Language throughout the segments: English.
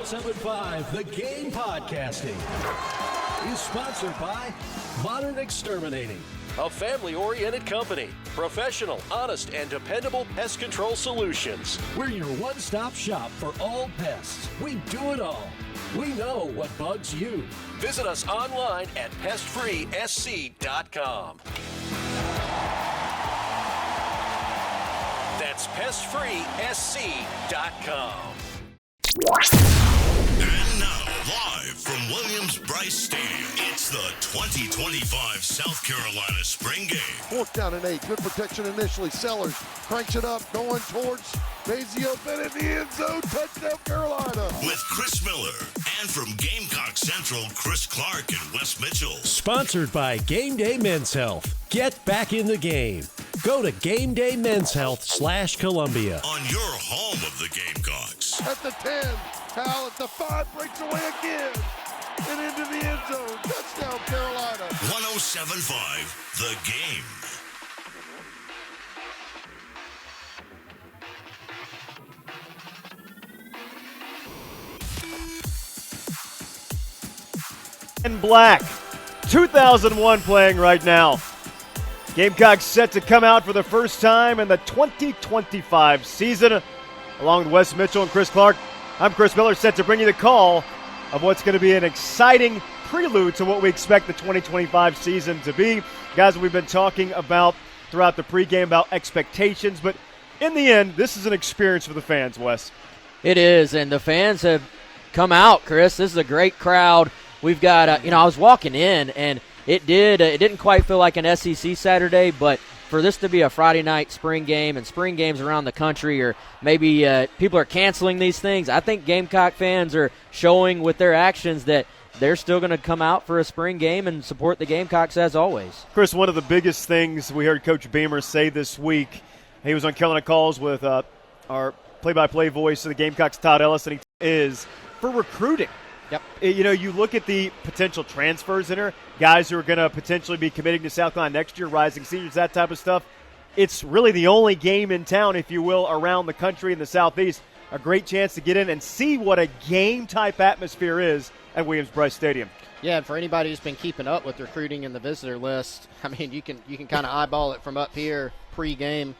107.5 The Game Podcasting is sponsored by Modern Exterminating, a family-oriented company. Professional, honest, and dependable pest control solutions. We're your one-stop shop for all pests. We do it all. We know what bugs you. Visit us online at pestfreesc.com. That's pestfreesc.com. And now, live from Williams-Brice Stadium, it's the 2025 South Carolina Spring Game. 4th down and 8. Good protection initially. Sellers cranks it up, going towards Mazio Bennett in the end zone. Touchdown, Carolina. With Chris Miller. And from Gamecock Central, Chris Clark and Wes Mitchell. Sponsored by Game Day Men's Health. Get back in the game. Go to GameDayMen'sHealth/Columbia. On your home of the Gamecocks. At the 10. Hal at the 5. Breaks away again. And into the end zone. Touchdown, Carolina. 107.5 The Game. And Black, 2001 playing right now. Gamecocks set to come out for the first time in the 2025 season. Along with Wes Mitchell and Chris Clark, I'm Chris Miller, set to bring you the call of what's going to be an exciting prelude to what we expect the 2025 season to be. Guys, we've been talking about throughout the pregame about expectations, but in the end, this is an experience for the fans, Wes. It is, and the fans have come out, Chris. This is a great crowd. We've got, I was walking in, and it didn't quite feel like an SEC Saturday, but for this to be a Friday night spring game, and spring games around the country, or maybe people are canceling these things, I think Gamecock fans are showing with their actions that they're still going to come out for a spring game and support the Gamecocks as always. Chris, one of the biggest things we heard Coach Beamer say this week, he was on Carolina Calls with our play-by-play voice of the Gamecocks, Todd Ellis, and he is for recruiting. Yep. You look at the potential transfers in her, guys who are going to potentially be committing to South Carolina next year, rising seniors, that type of stuff. It's really the only game in town, if you will, around the country in the Southeast. A great chance to get in and see what a game-type atmosphere is at Williams-Brice Stadium. Yeah, and for anybody who's been keeping up with recruiting in the visitor list, I mean, you can kind of eyeball it from up here pre-game.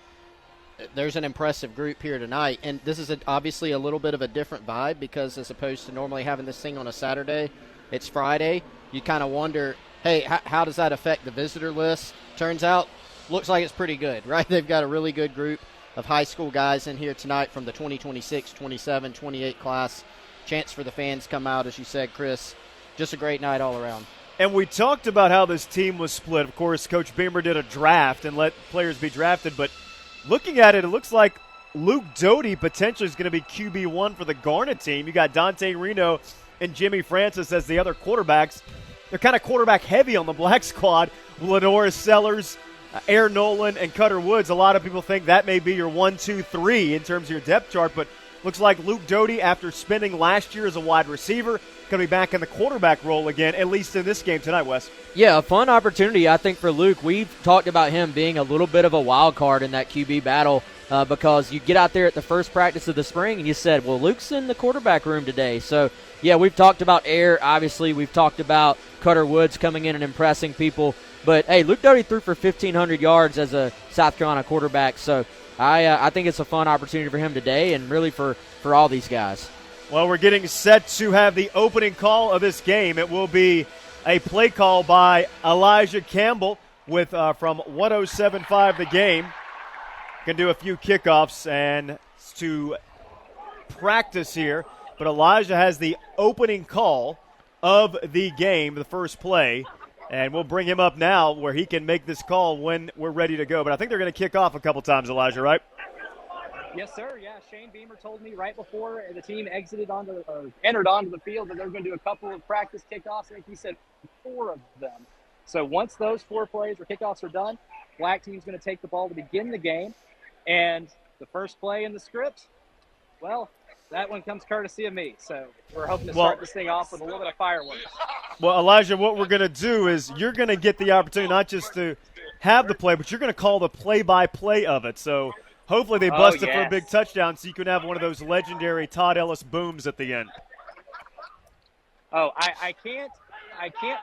There's an impressive group here tonight, and this is obviously a little bit of a different vibe because as opposed to normally having this thing on a Saturday, it's Friday. You kind of wonder, hey, how does that affect the visitor list? Turns out, looks like it's pretty good, right? They've got a really good group of high school guys in here tonight from the 2026, 27, 28 class. Chance for the fans to come out, as you said, Chris. Just a great night all around. And we talked about how this team was split. Of course, Coach Beamer did a draft and let players be drafted, but looking at it, it looks like Luke Doty potentially is going to be QB1 for the Garnet team. You got Dante Reno and Jimmy Francis as the other quarterbacks. They're kind of quarterback heavy on the Black squad. Lenora Sellers, Air Nolan, and Cutter Woods. A lot of people think that may be your 1, 2, 3 in terms of your depth chart, but looks like Luke Doty, after spending last year as a wide receiver, going to be back in the quarterback role again, at least in this game tonight, Wes. Yeah, a fun opportunity, I think, for Luke. We've talked about him being a little bit of a wild card in that QB battle because you get out there at the first practice of the spring and you said, well, Luke's in the quarterback room today. So, yeah, we've talked about Air, obviously. We've talked about Cutter Woods coming in and impressing people. But, hey, Luke Doty threw for 1,500 yards as a South Carolina quarterback. So I think it's a fun opportunity for him today and really for all these guys. Well, we're getting set to have the opening call of this game. It will be a play call by Elijah Campbell with from 107.5 The Game. Can do a few kickoffs and to practice here, but Elijah has the opening call of the game, the first play, and we'll bring him up now where he can make this call when we're ready to go. But I think they're going to kick off a couple times, Elijah, right? Yes, sir. Yeah, Shane Beamer told me right before the team entered onto the field that they're going to do a couple of practice kickoffs. I think he said 4 of them. So once those 4 plays or kickoffs are done, Black team's going to take the ball to begin the game. And the first play in the script, well, that one comes courtesy of me. So we're hoping to start this thing off with a little bit of fireworks. Well, Elijah, what we're going to do is you're going to get the opportunity not just to have the play, but you're going to call the play-by-play of it. So hopefully they bust it for a big touchdown so you can have one of those legendary Todd Ellis booms at the end. Oh, I can't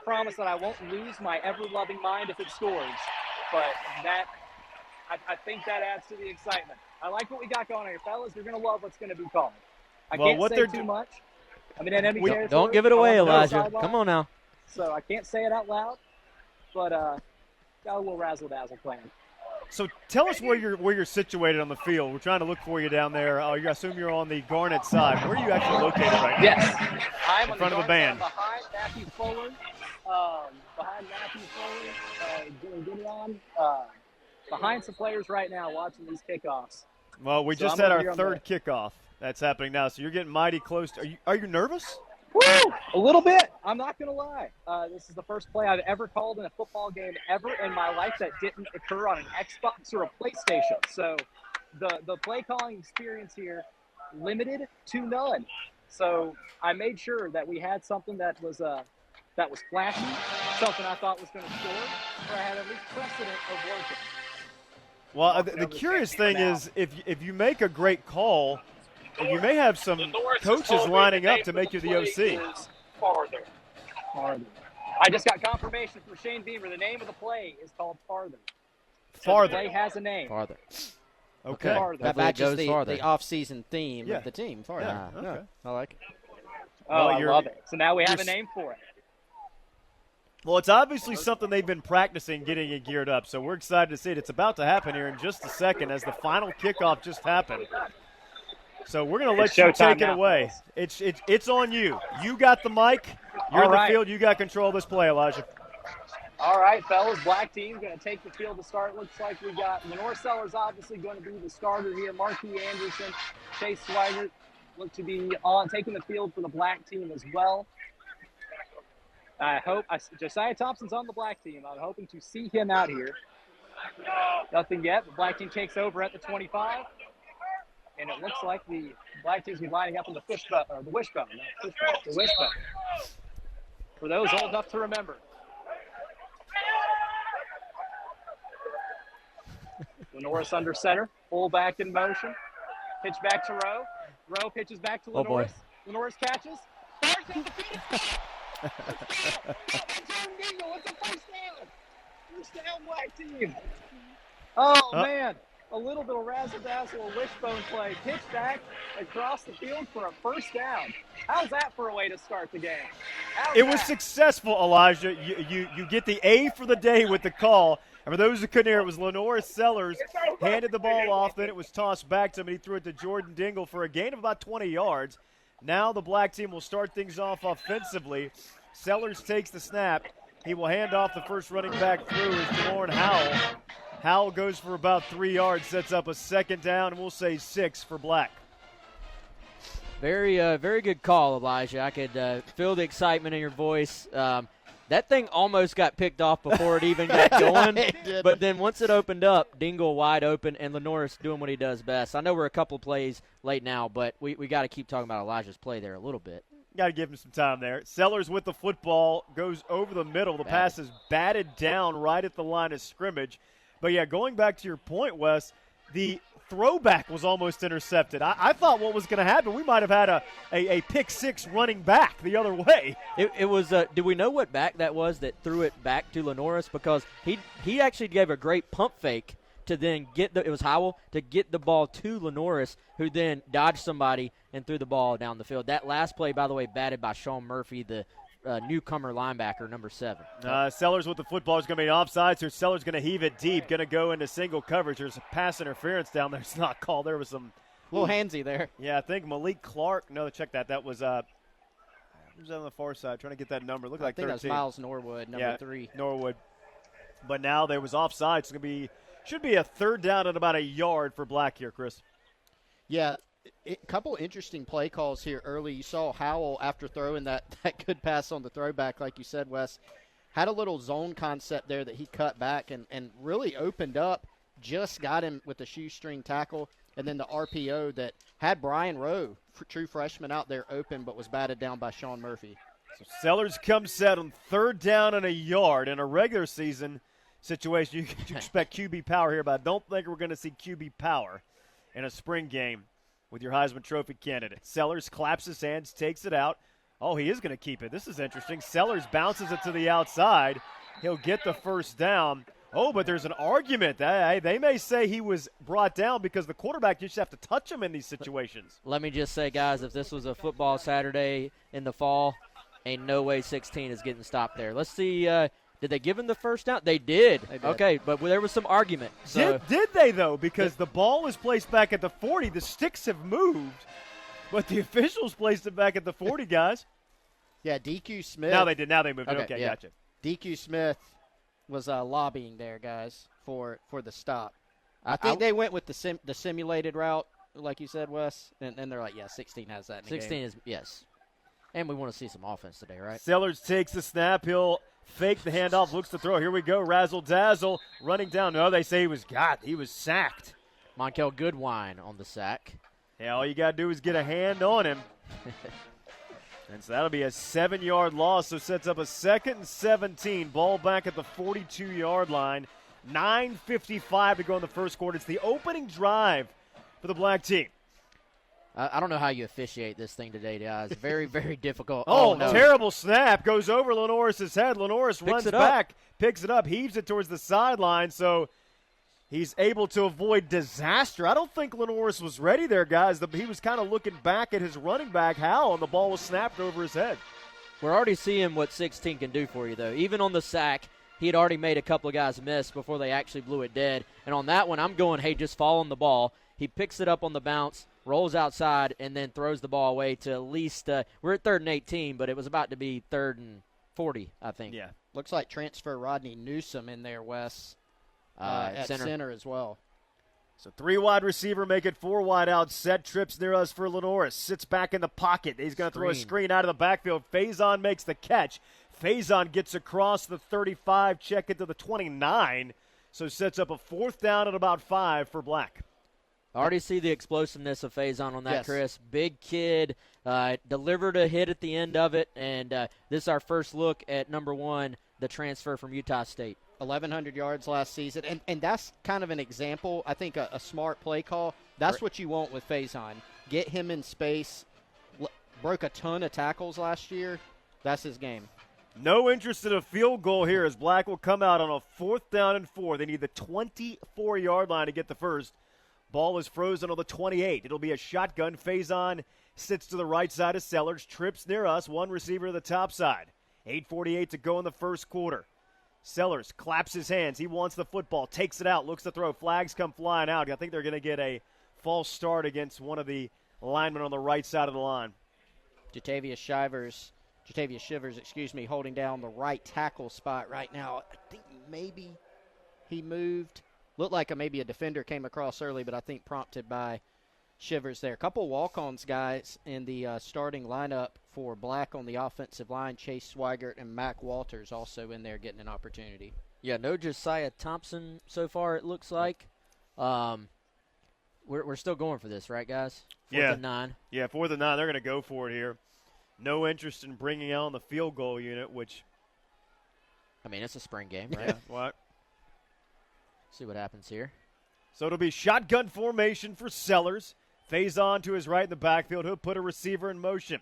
promise that I won't lose my ever-loving mind if it scores, but I think that adds to the excitement. I like what we got going here, fellas. You're going to love what's going to be called. I can't say too much. I'm in enemy territory. Don't give it away, Elijah. Sideline, come on now. So I can't say it out loud, but got a little razzle-dazzle playing. So tell us where you're situated on the field. We're trying to look for you down there. I assume you're on the Garnet side. Where are you actually located right now? Yes. I'm in on front of the band. Behind Matthew Fuller. Doing Gideon. Behind some players right now watching these kickoffs. Well, we just had our third kickoff that's happening now, so you're getting mighty close. Are you nervous? Woo! A little bit. I'm not going to lie. This is the first play I've ever called in a football game ever in my life that didn't occur on an Xbox or a PlayStation. So the play calling experience here, limited to none. So I made sure that we had something that was flashy, something I thought was going to score, or I had at least precedent of working. Well, the curious thing is if you make a great call, you may have some coaches lining up to make you the OC. Farther. I just got confirmation from Shane Beamer. The name of the play is called Farther. Farther. The play has a name. Farther. Okay. Farther. That matches the farther. off-season theme Yeah. of the team. Farther. Yeah, okay. I like it. Oh, Well, I love it. So now we have a name for it. Well, it's obviously something they've been practicing, getting it geared up. So we're excited to see it. It's about to happen here in just a second as the final kickoff just happened. So we're going to let you take it away. It's on you. You got the mic. You're in the field. You got control of this play, Elijah. All right, fellas. Black team going to take the field to start. Looks like we got Lenore Sellers obviously going to be the starter here. Marquis Anderson, Chase Swigert look to be on taking the field for the black team as well. Josiah Thompson's on the black team. I'm hoping to see him out here. Nothing yet. The black team takes over at the 25. And it looks like the black team's be lining up in the wishbone. The wishbone. For those old enough to remember. Lenoris under center. Full back in motion. Pitch back to Rowe. Rowe pitches back to Lenoris. Oh, boy. Lenoris catches. Fires down the field. It's a first down. First down, black team. Oh, man. A little bit of razzle-dazzle, a wishbone play. Pitch back across the field for a first down. How's that for a way to start the game? It was successful, Elijah. You get the A for the day with the call. And for those who couldn't hear, it was Lenore Sellers handed the ball off. Then it was tossed back to him, and he threw it to Jordan Dingle for a gain of about 20 yards. Now the black team will start things off offensively. Sellers takes the snap. He will hand off the first running back through is DeLorne Howell. Howell goes for about 3 yards, sets up a second down, and we'll say 6 for black. Very good call, Elijah. I could feel the excitement in your voice. That thing almost got picked off before it even got going. But then once it opened up, Dingle wide open, and Lenoris doing what he does best. I know we're a couple of plays late now, but we got to keep talking about Elijah's play there a little bit. Got to give him some time there. Sellers with the football, goes over the middle. The pass is batted down right at the line of scrimmage. But, yeah, going back to your point, Wes, the throwback was almost intercepted. I thought what was going to happen, we might have had a pick six running back the other way. It was did we know what back that was that threw it back to Lenoris? Because he actually gave a great pump fake to then it was Howell, to get the ball to Lenoris, who then dodged somebody and threw the ball down the field. That last play, by the way, batted by Sean Murphy, the newcomer linebacker, number 7. Sellers with the football is going to be offsides here. Sellers going to heave it deep, going to go into single coverage. There's a pass interference down there. It's not called. There was some a little handsy there. Yeah, I think Malik Clark. No, check that. That was who's on the far side trying to get that number. Looked like 13. I think that was Miles Norwood, number 3. Norwood. But now there was offsides. It's going to be should be a third down at about a yard for Black here, Chris. Yeah. A couple interesting play calls here early. You saw Howell, after throwing that good pass on the throwback, like you said, Wes, had a little zone concept there that he cut back and really opened up, just got him with the shoestring tackle, and then the RPO that had Brian Rowe, true freshman, out there open but was batted down by Sean Murphy. So Sellers comes set on third down and a yard. In a regular season situation, you can expect QB power here, but I don't think we're going to see QB power in a spring game with your Heisman Trophy candidate. Sellers claps his hands, takes it out. Oh, he is going to keep it. This is interesting. Sellers bounces it to the outside. He'll get the first down. Oh, but there's an argument. They may say he was brought down because the quarterback just have to touch him in these situations. Let me just say, guys, if this was a football Saturday in the fall, ain't no way 16 is getting stopped there. Let's see. Did they give him the first down? They did. Okay, but there was some argument. So. Did they, though? Because the ball was placed back at the 40. The sticks have moved, but the officials placed it back at the 40, guys. Yeah, DQ Smith. Now they did. Now they moved it. Okay, yeah. Gotcha. DQ Smith was lobbying there, guys, for the stop. I think they went with the simulated route, like you said, Wes, and they're like, yeah, 16 has that in the 16 game. is, yes. And we want to see some offense today, right? Sellers takes the snap. He'll fake the handoff, looks to throw. Here we go, razzle-dazzle, running down. No, they say he was sacked. Monkel Goodwine on the sack. Yeah, all you got to do is get a hand on him. And so that'll be a 7-yard loss, so sets up a 2nd and 17. Ball back at the 42-yard line. 9:55 to go in the first quarter. It's the opening drive for the black team. I don't know how you officiate this thing today, guys. Very, very difficult. Oh, no. Terrible snap. Goes over Lenoris' head. Lenoris runs back, picks it up, heaves it towards the sideline, so he's able to avoid disaster. I don't think Lenoris was ready there, guys. He was kind of looking back at his running back, Hal, and the ball was snapped over his head. We're already seeing what 16 can do for you, though. Even on the sack, he had already made a couple of guys miss before they actually blew it dead. And on that one, I'm going, hey, just fall on the ball. He picks it up on the bounce, rolls outside, and then throws the ball away to at least we're at 3rd and 18, but it was about to be 3rd and 40, I think. Yeah. Looks like transfer Rodney Newsome in there, Wes, at center as well. So 3 wide receiver, make it 4 wide out. Set trips near us for Lenoris. Sits back in the pocket. He's going to throw a screen out of the backfield. Faison makes the catch. Faison gets across the 35, check it to the 29. So sets up a 4th down at about 5 for Black. I already see the explosiveness of Faison on that, yes. Chris. Big kid, delivered a hit at the end of it, and this is our first look at number 1, the transfer from Utah State. 1,100 yards last season, and that's kind of an example, I think, a smart play call. That's what you want with Faison. Get him in space. Broke a ton of tackles last year. That's his game. No interest in a field goal here as Black will come out on a 4th down and 4. They need the 24-yard line to get the first. Ball is frozen on the 28. It'll be a shotgun. Faison sits to the right side of Sellers. Trips near us. 1 receiver to the top side. 8:48 to go in the first quarter. Sellers claps his hands. He wants the football. Takes it out. Looks to throw. Flags come flying out. I think they're going to get a false start against one of the linemen on the right side of the line. Jatavius Shivers, holding down the right tackle spot right now. I think maybe he moved. Looked like maybe a defender came across early, but I think prompted by Shivers there. A couple walk-ons, guys, in the starting lineup for Black on the offensive line. Chase Swigert and Mac Walters also in there getting an opportunity. Yeah, no Josiah Thompson so far, it looks like. We're still going for this, right, guys? 4th and 9. Yeah, 4th and 9. They're going to go for it here. No interest in bringing out the field goal unit, which... I mean, it's a spring game, right? Yeah, what? See what happens here. So it'll be shotgun formation for Sellers. Faison to his right in the backfield. He'll put a receiver in motion.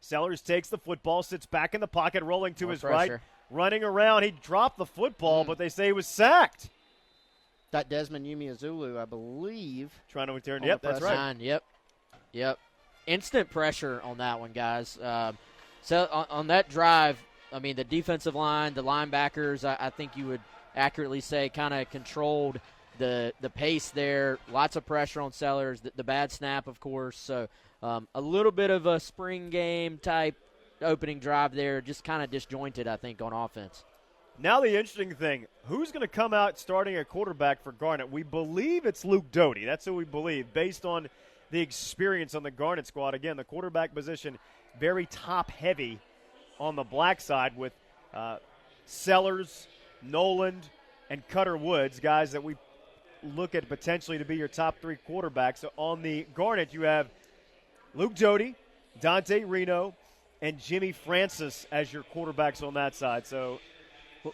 Sellers takes the football, sits back in the pocket, rolling to his right. Running around. He dropped the football, but they say he was sacked. That Desmond Umeozulu, I believe. Trying to return. Yep, that's right. 9, yep. Instant pressure on that one, guys. So on that drive, I mean, the defensive line, the linebackers, I think you would accurately say kind of controlled the pace there. Lots of pressure on Sellers. The bad snap, of course. So a little bit of a spring game type opening drive there. Just kind of disjointed, I think, on offense. Now the interesting thing, who's going to come out starting a quarterback for Garnet? We believe it's Luke Doty. That's who we believe, based on the experience on the Garnet squad. Again, the quarterback position very top-heavy on the Black side with Sellers, Noland, and Cutter Woods, guys that we look at potentially to be your top 3 quarterbacks. So on the Garnet, you have Luke Doty, Dante Reno, and Jimmy Francis as your quarterbacks on that side. So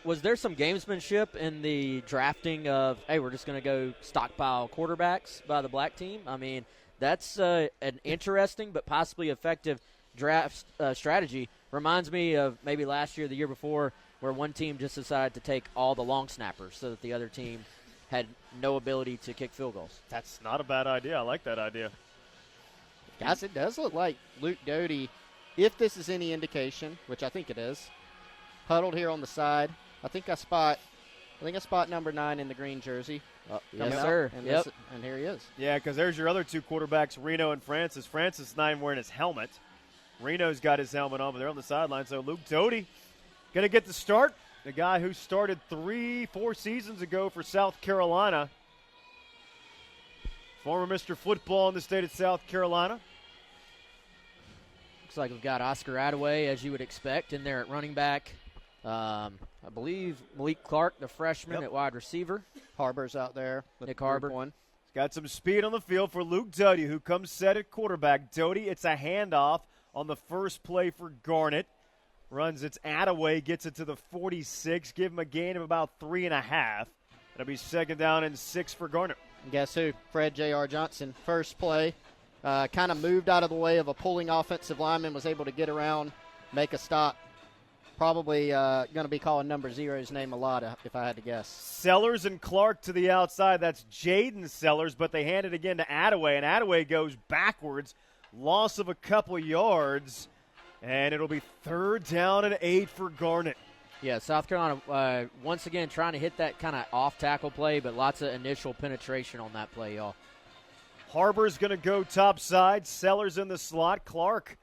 was there some gamesmanship in the drafting of, hey, we're just going to go stockpile quarterbacks by the Black team? I mean, that's an interesting but possibly effective draft strategy reminds me of maybe last year, the year before, where one team just decided to take all the long snappers so that the other team had no ability to kick field goals. That's not a bad idea. I like that idea. Guys, it does look like Luke Doty, if this is any indication, which I think it is, huddled here on the side. I think I spot number 9 in the green jersey. Yes, sir. And, Yep. And here he is. Yeah, because there's your other two quarterbacks, Reno and Francis. Francis is not even wearing his helmet. Reno's got his helmet on, but they're on the sideline. So Luke Doty going to get the start. The guy who started 3-4 seasons ago for South Carolina. Former Mr. Football in the state of South Carolina. Looks like we've got Oscar Attaway, as you would expect, in there at running back. I believe Malik Clark, the freshman, at wide receiver. Harbor's out there. Nick Harbor. One. He's got some speed on the field for Luke Doty, who comes set at quarterback. Doty, it's a handoff on the first play for Garnet. Runs its Attaway, gets it to the 46. Give him a gain of about 3.5. It'll be 2nd down and 6 for Garnet. And guess who? Fred J.R. Johnson. First play. Kind of moved out of the way of a pulling offensive lineman. Was able to get around, make a stop. Probably going to be calling number 0's name a lot if I had to guess. Sellers and Clark to the outside. That's Jaden Sellers, but they hand it again to Attaway, and Attaway goes backwards. Loss of a couple yards, and it'll be 3rd down and 8 for Garnet. Yeah, South Carolina once again trying to hit that kind of off-tackle play, but lots of initial penetration on that play, y'all. Harbor's going to go top side. Sellers in the slot. Clark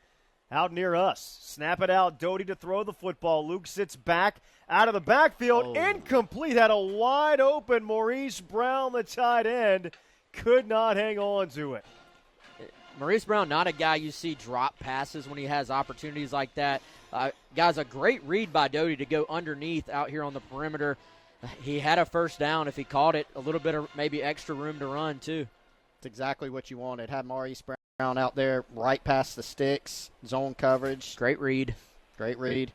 out near us. Snap it out. Doty to throw the football. Luke sits back out of the backfield. Incomplete. Had a wide open Maurice Brown, the tight end. Could not hang on to it. Maurice Brown, not a guy you see drop passes when he has opportunities like that. Guys, a great read by Doty to go underneath out here on the perimeter. He had a first down if he caught it. A little bit of maybe extra room to run, too. It's exactly what you wanted. Had Maurice Brown out there right past the sticks, zone coverage. Great read. Great read.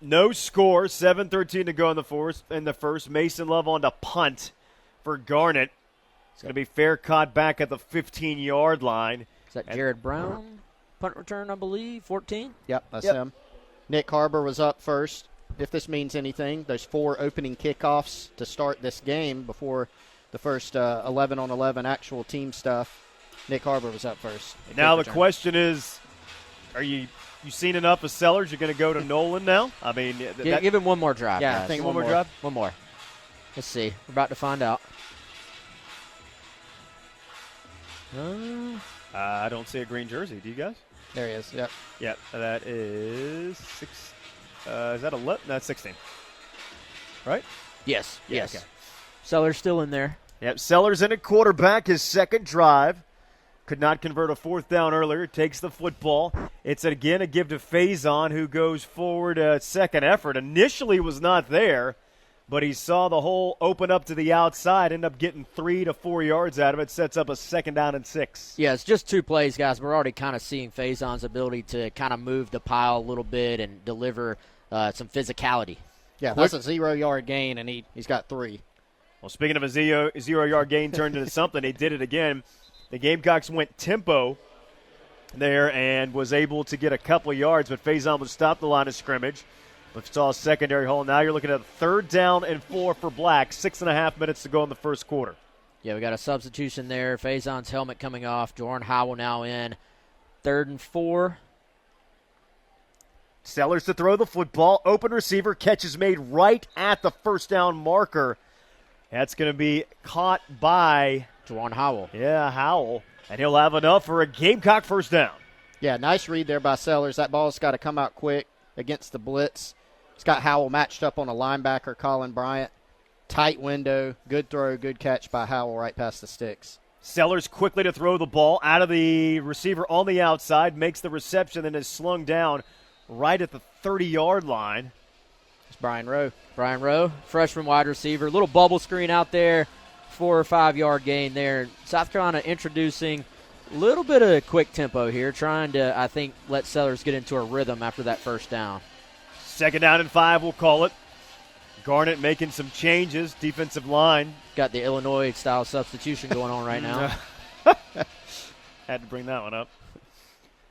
No score. 7:13 to go in the first. Mason Love on to punt for Garnet. It's going to be fair caught back at the 15-yard line. Is that Jared Brown? Punt return, I believe, 14? Yep, that's him. Nick Harbor was up first. If this means anything, there's 4 opening kickoffs to start this game before the first 11-on-11 actual team stuff. Nick Harbor was up first. Now the question is, are you seen enough of Sellers? You're going to go to Nolan now? I mean, give him one more drive, yeah, guys. I think one more drive? One more. Let's see. We're about to find out. I don't see a green jersey. Do you guys? There he is. Yep. Yeah, that is 6. Is that 11? That's 16. Right? Yes. Yeah, yes. okay. Sellers still in there. Yep, Sellers in at quarterback, his second drive. Could not convert a 4th down earlier. Takes the football. It's, again, a give to Faison, who goes forward second effort. Initially was not there, but he saw the hole open up to the outside, ended up getting 3 to 4 yards out of it. Sets up a 2nd down and 6. Yeah, it's just 2 plays, guys. We're already kind of seeing Faison's ability to kind of move the pile a little bit and deliver some physicality. Yeah, that's a 0-yard gain, and he's got 3. Well, speaking of a 0-yard gain turned into something, they did it again. The Gamecocks went tempo there and was able to get a couple of yards, but Faison was stopped the line of scrimmage. But saw a secondary hole. Now you're looking at a 3rd down and 4 for Black. 6.5 minutes to go in the first quarter. Yeah, we got a substitution there. Faison's helmet coming off. Jordan Howell now in. 3rd and 4. Sellers to throw the football. Open receiver. Catch is made right at the 1st down marker. That's going to be caught by Jordan Howell. Yeah, Howell. And he'll have enough for a Gamecock 1st down. Yeah, nice read there by Sellers. That ball's got to come out quick against the blitz. It's got Howell matched up on a linebacker, Colin Bryant. Tight window, good throw, good catch by Howell right past the sticks. Sellers quickly to throw the ball out of the receiver on the outside, makes the reception, then is slung down right at the 30-yard line. It's Brian Rowe. Brian Rowe, freshman wide receiver. Little bubble screen out there, 4 or 5 yard gain there. South Carolina introducing a little bit of quick tempo here, trying to, I think, let Sellers get into a rhythm after that 1st down. 2nd down and 5, we'll call it. Garnet making some changes. Defensive line. Got the Illinois-style substitution going on right now. Had to bring that one up.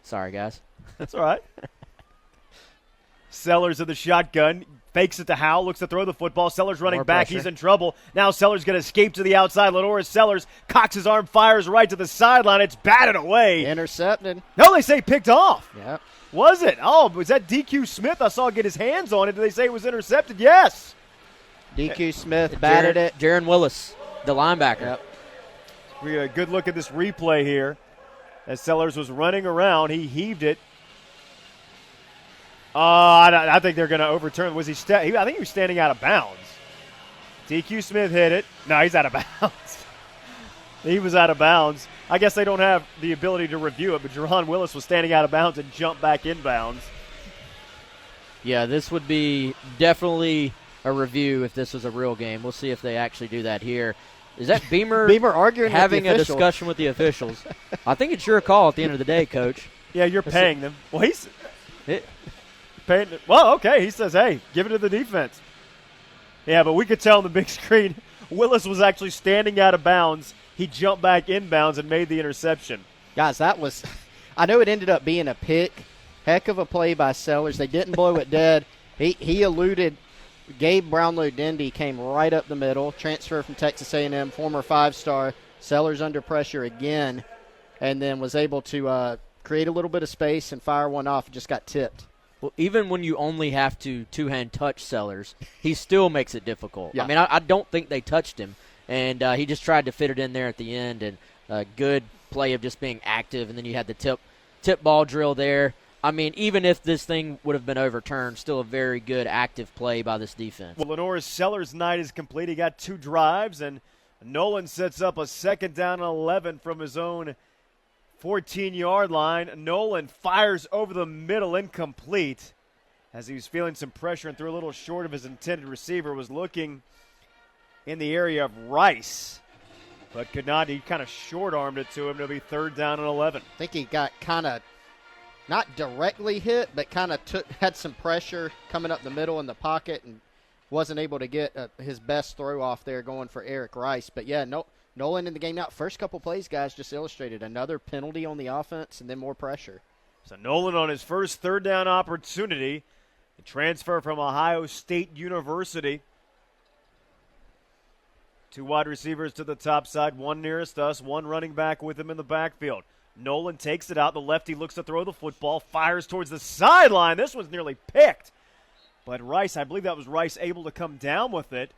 Sorry, guys. That's all right. Sellers of the shotgun. Fakes it to Howell, looks to throw the football. Sellers running More back. pressure. He's in trouble. Now Sellers going to escape to the outside. Lenoris Sellers cocks his arm, fires right to the sideline. It's batted away. Intercepted. No, they say picked off. Yep. Was it? Oh, was that DQ Smith? I saw get his hands on it. Did they say it was intercepted? Yes. DQ Smith batted it. Jaron Willis, the linebacker. Yep. We get a good look at this replay here. As Sellers was running around, he heaved it. I think they're going to overturn. Was he? I think he was standing out of bounds. DQ Smith hit it. No, he's out of bounds. He was out of bounds. I guess they don't have the ability to review it, but Jaron Willis was standing out of bounds and jumped back in bounds. Yeah, this would be definitely a review if this was a real game. We'll see if they actually do that here. Is that Beamer, Beamer arguing with having the a official. discussion with the officials? I think it's your call at the end of the day, Coach. Yeah, you're paying them. Well, he's paying. Well, okay. He says, hey, give it to the defense. Yeah, but we could tell on the big screen, Willis was actually standing out of bounds. He jumped back in bounds and made the interception. Guys, that was – I know it ended up being a pick. Heck of a play by Sellers. They didn't blow it dead. He eluded – Gabe Brownlow-Dendy came right up the middle, transfer from Texas A&M, former five-star. Sellers under pressure again, and then was able to create a little bit of space and fire one off. Just got tipped. Well, even when you only have to two-hand touch Sellers, he still makes it difficult. Yeah. I mean, I don't think they touched him, and he just tried to fit it in there at the end, and a good play of just being active, and then you had the tip ball drill there. I mean, even if this thing would have been overturned, still a very good active play by this defense. Well, Lenoris Sellers' night is complete. He got 2 drives, and Nolan sets up a second down and 11 from his own 14-yard line. Nolan fires over the middle, incomplete, as he was feeling some pressure and threw a little short of his intended receiver. Was looking in the area of Rice, but could not. He kind of short-armed it to him. It'll be third down and 11. I think he got kind of not directly hit, but kind of had some pressure coming up the middle in the pocket and wasn't able to get his best throw off there going for Eric Rice. But, yeah, Nolan in the game now. First couple plays, guys, just illustrated another penalty on the offense and then more pressure. So Nolan on his first third down opportunity. The transfer from Ohio State University. 2 wide receivers to the top side, one nearest us, one running back with him in the backfield. Nolan takes it out. The lefty looks to throw the football, fires towards the sideline. This one's nearly picked. But Rice, I believe that was Rice, able to come down with it.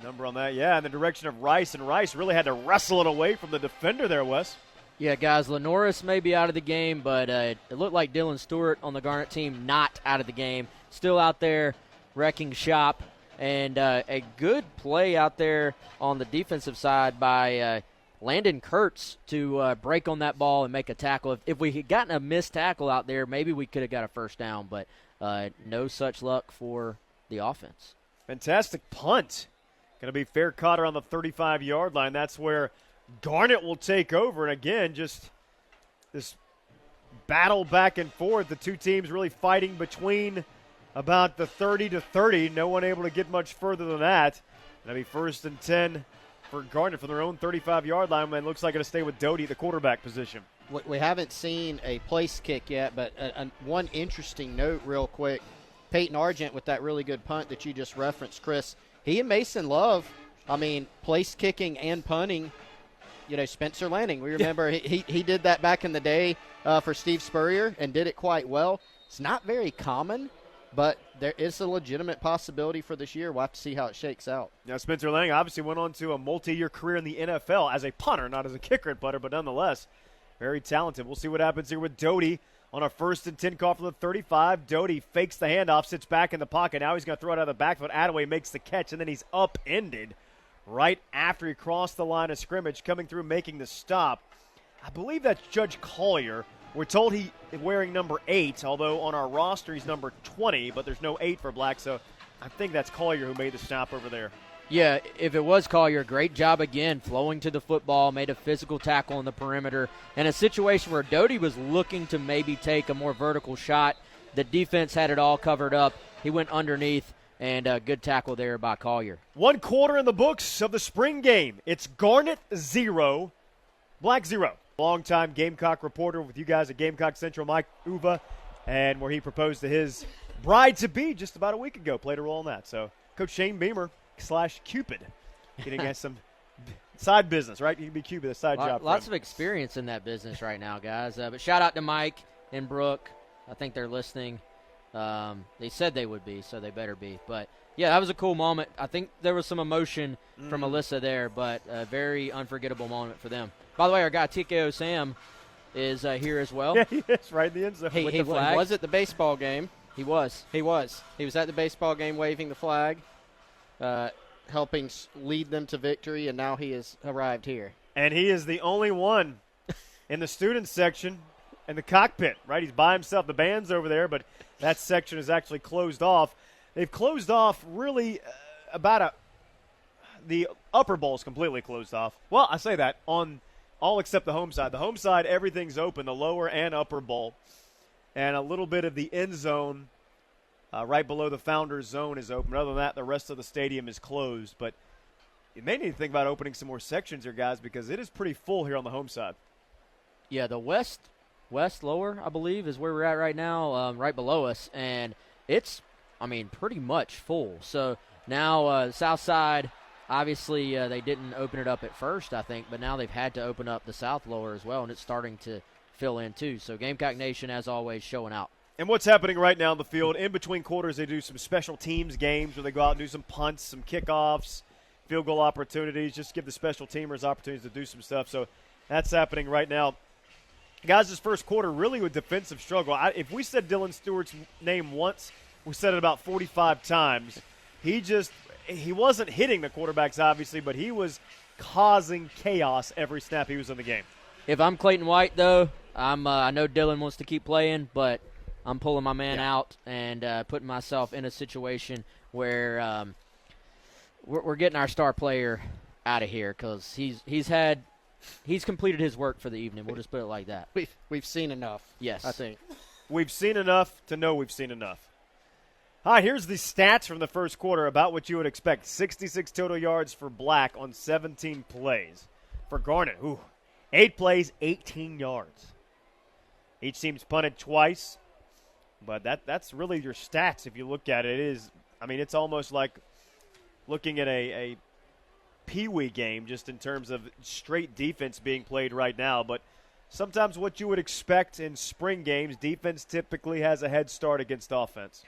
Number on that, yeah, in the direction of Rice, and Rice really had to wrestle it away from the defender there, Wes. Yeah, guys, Lenoris may be out of the game, but it looked like Dylan Stewart on the Garnet team not out of the game. Still out there wrecking shop, and a good play out there on the defensive side by Landon Kurtz to break on that ball and make a tackle. If we had gotten a missed tackle out there, maybe we could have got a first down, but no such luck for the offense. Fantastic punt. Going to be fair caught around the 35-yard line. That's where Garnet will take over. And again, just this battle back and forth. The two teams really fighting between about the 30 to 30. No one able to get much further than that. That'll be first and 10 for Garnet from their own 35-yard line. And it looks like it'll stay with Doty at the quarterback position. We haven't seen a place kick yet, but one interesting note real quick. Peyton Argent with that really good punt that you just referenced, Chris. He and Mason Love, I mean, place kicking and punting, Spencer Lanning. We remember he did that back in the day for Steve Spurrier and did it quite well. It's not very common, but there is a legitimate possibility for this year. We'll have to see how it shakes out. Now, Spencer Lanning obviously went on to a multi-year career in the NFL as a punter, not as a kicker and punter, but nonetheless, very talented. We'll see what happens here with Doty on a first and 10 call from the 35. Doty fakes the handoff, sits back in the pocket. Now he's going to throw it out of the backfield. Attaway makes the catch, and then he's upended right after he crossed the line of scrimmage, coming through, making the stop. I believe that's Judge Collier. We're told he's wearing number 8, although on our roster he's number 20, but there's no 8 for black, so I think that's Collier who made the stop over there. Yeah, if it was Collier, great job again, flowing to the football, made a physical tackle on the perimeter, and a situation where Doty was looking to maybe take a more vertical shot. The defense had it all covered up. He went underneath, and a good tackle there by Collier. 1 quarter in the books of the spring game. It's Garnet 0, Black 0. Longtime Gamecock reporter with you guys at Gamecock Central, Mike Uva, and where he proposed to his bride-to-be just about a week ago. Played a role in that. So Coach Shane Beamer / Cupid getting at some side business, right? He can be Cupid, a side job. Lots of experience in that business right now, guys. But shout out to Mike and Brooke. I think they're listening. They said they would be, so they better be. But, yeah, that was a cool moment. I think there was some emotion from Alyssa there, but a very unforgettable moment for them. By the way, our guy TKO Sam is here as well. Yeah, he is right in the end zone. He was at the baseball game. He was. He was at the baseball game waving the flag, helping lead them to victory, and now he has arrived here. And he is the only one in the student section in the cockpit, right? He's by himself. The band's over there, but that section is actually closed off. They've closed off really the upper bowl is completely closed off. Well, I say that on all except the home side. The home side, everything's open, the lower and upper bowl. And a little bit of the end zone right below the Founders zone is open. Other than that, the rest of the stadium is closed. But you may need to think about opening some more sections here, guys, because it is pretty full here on the home side. Yeah, the west lower, I believe, is where we're at right now, right below us. And it's, pretty much full. So now south side, obviously they didn't open it up at first, I think, but now they've had to open up the south lower as well, and it's starting to fill in too. So Gamecock Nation, as always, showing out. And what's happening right now in the field, in between quarters, they do some special teams games where they go out and do some punts, some kickoffs, field goal opportunities, just give the special teamers opportunities to do some stuff. So that's happening right now. Guys, this first quarter really a defensive struggle. If we said Dylan Stewart's name once, we said it about 45 times. He wasn't hitting the quarterbacks, obviously, but he was causing chaos every snap he was in the game. If I'm Clayton White, though, I know Dylan wants to keep playing, but I'm pulling my man out and putting myself in a situation where we're getting our star player out of here because he's completed his work for the evening. We'll just put it like that. We've seen enough. Yes, I think we've seen enough to know we've seen enough. Hi, here's the stats from the first quarter about what you would expect. 66 total yards for Black on 17 plays. For Garnet, 8 plays, 18 yards. Each team's punted twice, but that's really your stats if you look at it. It's almost like looking at a peewee game just in terms of straight defense being played right now. But sometimes what you would expect in spring games, defense typically has a head start against offense.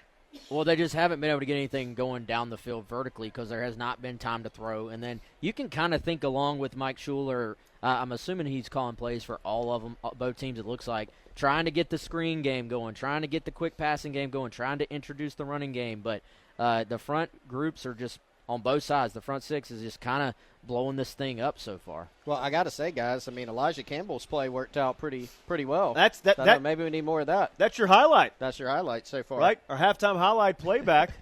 Well, they just haven't been able to get anything going down the field vertically because there has not been time to throw. And then you can kind of think along with Mike Schuler. I'm assuming he's calling plays for all of them, both teams it looks like, trying to get the screen game going, trying to get the quick passing game going, trying to introduce the running game. But the front groups are just on both sides. The front six is just kind of blowing this thing up so far. Well, I got to say, guys, Elijah Campbell's play worked out pretty well. Maybe we need more of that. That's your highlight. That's your highlight so far. Right? Our halftime highlight playback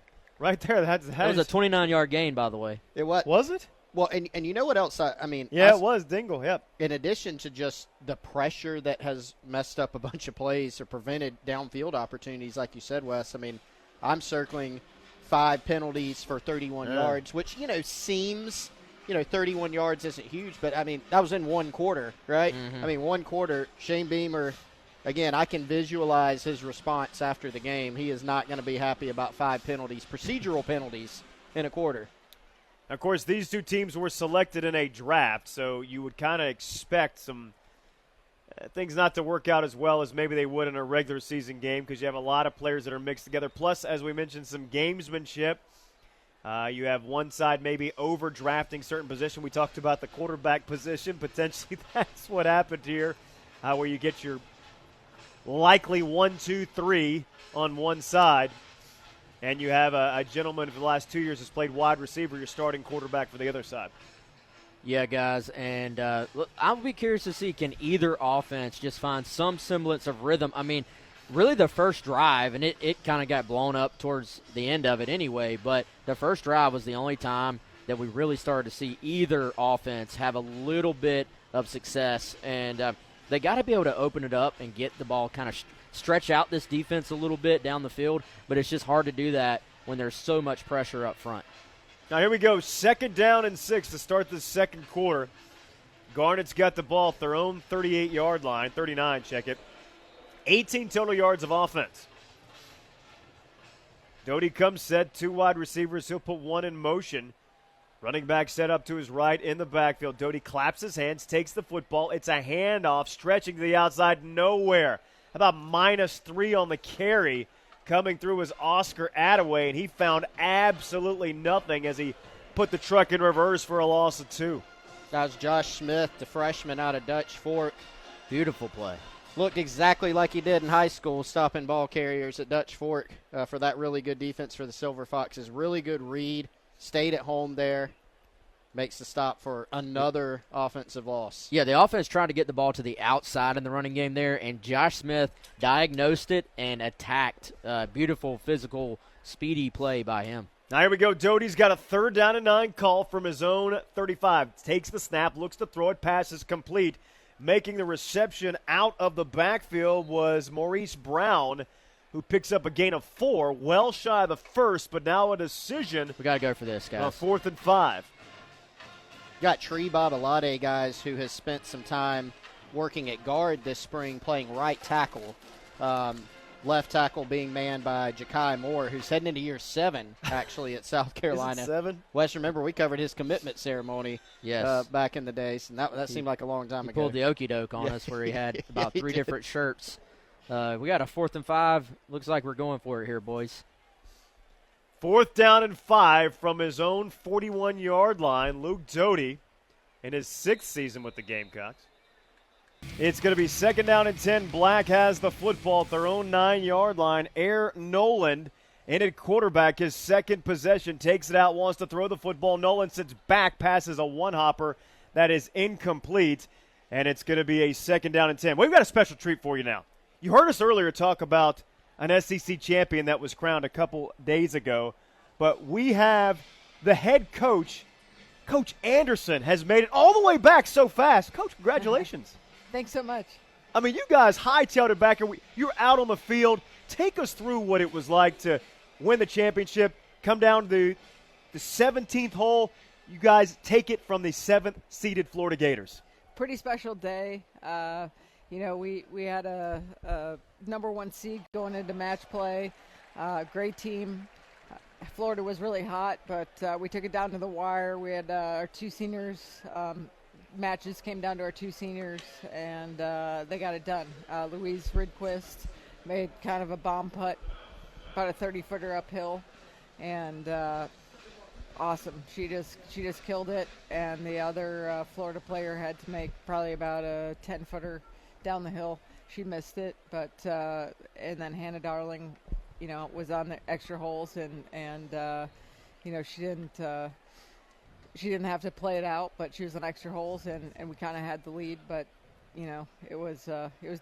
right there. That was a 29-yard gain, by the way. It was. Was it? Well, and you know what else? Yeah, it was Dingle, yep. In addition to just the pressure that has messed up a bunch of plays or prevented downfield opportunities, like you said, Wes, I'm circling 5 penalties for 31 yards, which, seems, 31 yards isn't huge, but, that was in one quarter, right? Mm-hmm. One quarter, Shane Beamer, again, I can visualize his response after the game. He is not going to be happy about 5 penalties, procedural penalties, in a quarter. Of course, these two teams were selected in a draft, so you would kind of expect some things not to work out as well as maybe they would in a regular season game because you have a lot of players that are mixed together. Plus, as we mentioned, some gamesmanship. You have one side maybe overdrafting certain position. We talked about the quarterback position. Potentially that's what happened here, where you get your likely 1, 2, 3 on one side. And you have a gentleman for the last 2 years has played wide receiver, your starting quarterback for the other side. Yeah, guys, and look, I'll be curious to see can either offense just find some semblance of rhythm. Really the first drive, and it kind of got blown up towards the end of it anyway, but the first drive was the only time that we really started to see either offense have a little bit of success, and they got to be able to open it up and get the ball kind of stretch out this defense a little bit down the field, but it's just hard to do that when there's so much pressure up front. Now here we go, 2nd down and 6 to start the second quarter. Garnet's got the ball at their own 38-yard line, 39, check it. 18 total yards of offense. Doty comes set, 2 wide receivers. He'll put 1 in motion. Running back set up to his right in the backfield. Doty claps his hands, takes the football. It's a handoff, stretching to the outside, nowhere. How about -3 on the carry? Coming through was Oscar Attaway, and he found absolutely nothing as he put the truck in reverse for a loss of 2. That was Josh Smith, the freshman out of Dutch Fork. Beautiful play. Looked exactly like he did in high school, stopping ball carriers at Dutch Fork for that really good defense for the Silver Foxes. Really good read. Stayed at home there. Makes the stop for another offensive loss. Yeah, the offense tried to get the ball to the outside in the running game there, and Josh Smith diagnosed it and attacked. Beautiful, physical, speedy play by him. Now here we go. Doty's got a 3rd down and 9 call from his own 35. Takes the snap, looks to throw it, pass is complete. Making the reception out of the backfield was Maurice Brown, who picks up a gain of 4, well shy of the first, but now a decision. We got to go for this, guys. 4th and 5. Got Tree Babalade, guys, who has spent some time working at guard this spring, playing right tackle. Left tackle being manned by Ja'Kai Moore, who's heading into year 7, actually, at South Carolina. Is it 7? Wes, remember, we covered his commitment ceremony Yes. back in the days, and that seemed like a long time He ago. pulled the okey doke on us where he had about 3 different shirts. We got a 4th and 5. Looks like we're going for it here, boys. 4th down and 5 from his own 41-yard line. Luke Doty in his 6th season with the Gamecocks. It's going to be 2nd down and 10. Black has the football at their own 9-yard line. Air Noland in at quarterback. His 2nd possession, takes it out, wants to throw the football. Noland sits back, passes a one-hopper that is incomplete, and it's going to be a 2nd down and 10. We've got a special treat for you now. You heard us earlier talk about an SEC champion that was crowned a couple days ago, but we have the head coach. Coach Anderson has made it all the way back so fast. Coach, congratulations. Thanks so much. I mean, you guys hightailed it back here. You're out on the field. Take us through what it was like to win the championship, come down to the 17th hole. You guys take it from the 7th-seeded Florida Gators. Pretty special day. We had a number 1 seed going into match play. Great team. Florida was really hot, but we took it down to the wire. We had our 2 seniors. Matches came down to our 2 seniors, and they got it done. Louise Ridquist made kind of a bomb putt, about a 30-footer uphill, and awesome. She just killed it, and the other Florida player had to make probably about a 10-footer down the hill. She missed it, but and then Hannah Darling, was on the extra holes, and she didn't have to play it out, but she was on extra holes, and we kind of had the lead, but it was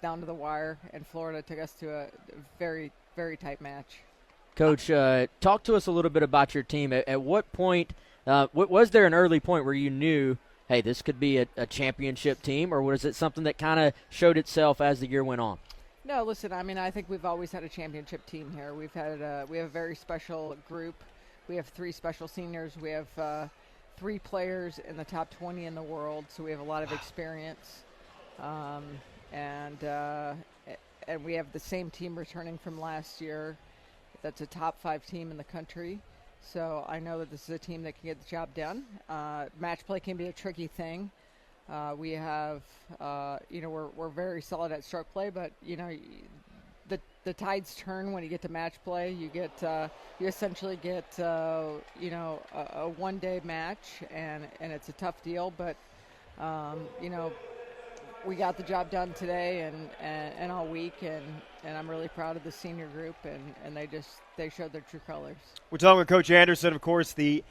down to the wire, and Florida took us to a very, very tight match. Coach, talk to us a little bit about your team. At what point was there an early point where you knew, hey, this could be a championship team, or was it something that kind of showed itself as the year went on? No, listen, I mean, I think we've always had a championship team here. We have a very special group. We have 3 special seniors. We have 3 players in the top 20 in the world, so we have a lot of experience. And we have the same team returning from last year. That's a top 5 team in the country. So I know that this is a team that can get the job done. Match play can be a tricky thing. We have, we're very solid at stroke play, but the tides turn when you get to match play. You get, you essentially get, a one-day match, and it's a tough deal. But, we got the job done today and all week, and I'm really proud of the senior group, and they showed their true colors. We're talking with Coach Anderson, of course, the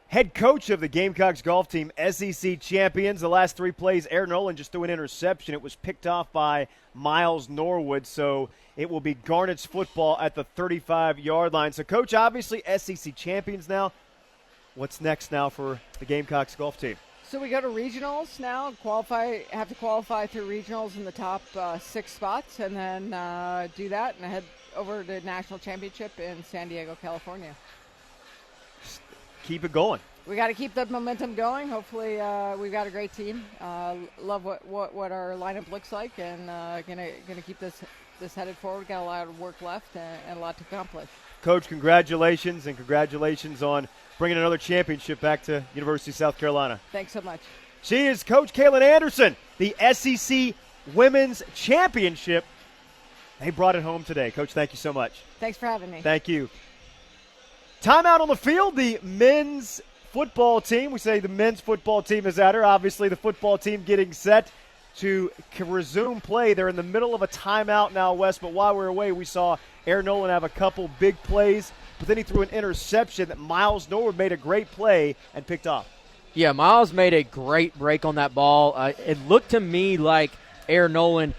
head coach of the Gamecocks golf team, SEC champions. The last 3 plays, Air Nolan just threw an interception. It was picked off by Miles Norwood, so it will be Garnet's football at the 35-yard line. So, Coach, obviously SEC champions now. What's next now for the Gamecocks golf team? So we go to regionals now, have to qualify through regionals in the top 6 spots, and then do that and head over to national championship in San Diego, California. Keep it going. we got to keep the momentum going. Hopefully, we've got a great team. Love what our lineup looks like, and gonna keep this headed forward. Got a lot of work left and a lot to accomplish. Coach, congratulations, and congratulations on bringing another championship back to University of South Carolina. Thanks so much. She is Coach Kaylin Anderson, the SEC Women's Championship. They brought it home today. Coach, thank you so much. Thanks for having me. Thank you. Timeout on the field, the men's football team. We say the men's football team is at her. Obviously, the football team getting set to resume play. They're in the middle of a timeout now, Wes, but while we're away, we saw Aaron Nolan have a couple big plays, but then he threw an interception that Miles Norwood made a great play and picked off. Yeah, Miles made a great break on that ball. It looked to me like Aaron Nolan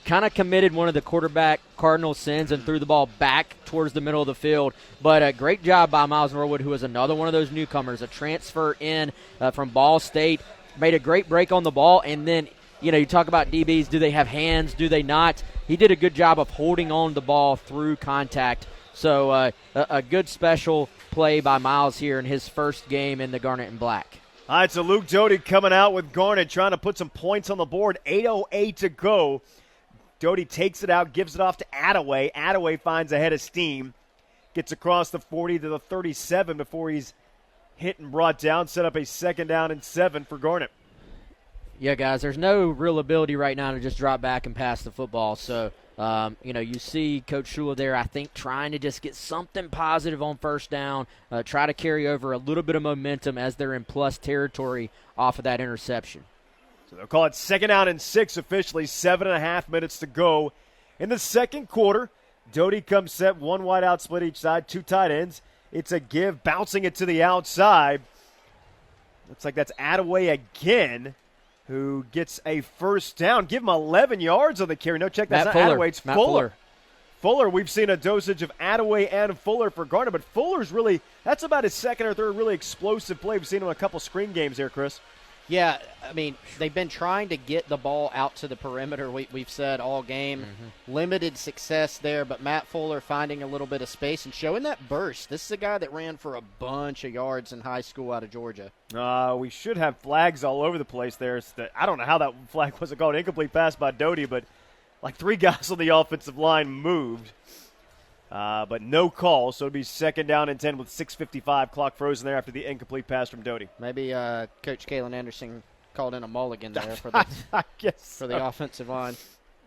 kind of committed one of the quarterback cardinal sins and threw the ball back towards the middle of the field. But a great job by Miles Norwood, who is another one of those newcomers, a transfer in from Ball State. Made a great break on the ball, and then you talk about DBs, do they have hands, do they not? He did a good job of holding on to the ball through contact. So a good special play by Miles here in his first game in the Garnet and Black. All right, so Luke Doty coming out with Garnet, trying to put some points on the board. 8:08 to go. Doty takes it out, gives it off to Attaway. Attaway finds a head of steam, gets across the 40 to the 37 before he's hit and brought down, set up a 2nd down and 7 for Garnet. Yeah, guys, there's no real ability right now to just drop back and pass the football. So, you see Coach Shula there, I think, trying to just get something positive on 1st down, try to carry over a little bit of momentum as they're in plus territory off of that interception. So they'll call it 2nd down and 6 officially, 7.5 minutes to go in the second quarter. Doty comes set, one wide out split each side, 2 tight ends. It's a give, bouncing it to the outside. Looks like that's Attaway again, who gets a 1st down. Give him 11 yards on the carry. No, check, that's Matt not Fuller. Attaway, it's Matt Fuller. Fuller, we've seen a dosage of Attaway and Fuller for Garnet, but Fuller's really, that's about his 2nd or 3rd really explosive play. We've seen him in a couple screen games here, Chris. Yeah, I mean, they've been trying to get the ball out to the perimeter, we've said all game. Mm-hmm. Limited success there, but Matt Fuller finding a little bit of space and showing that burst. This is a guy that ran for a bunch of yards in high school out of Georgia. We should have flags all over the place there. I don't know how that flag wasn't called. Incomplete pass by Doty, but like 3 guys on the offensive line moved. But no call, so it'll be 2nd down and 10 with 6:55, clock frozen there after the incomplete pass from Doty. Maybe Coach Kaylin Anderson called in a mulligan there for the I guess for the offensive line.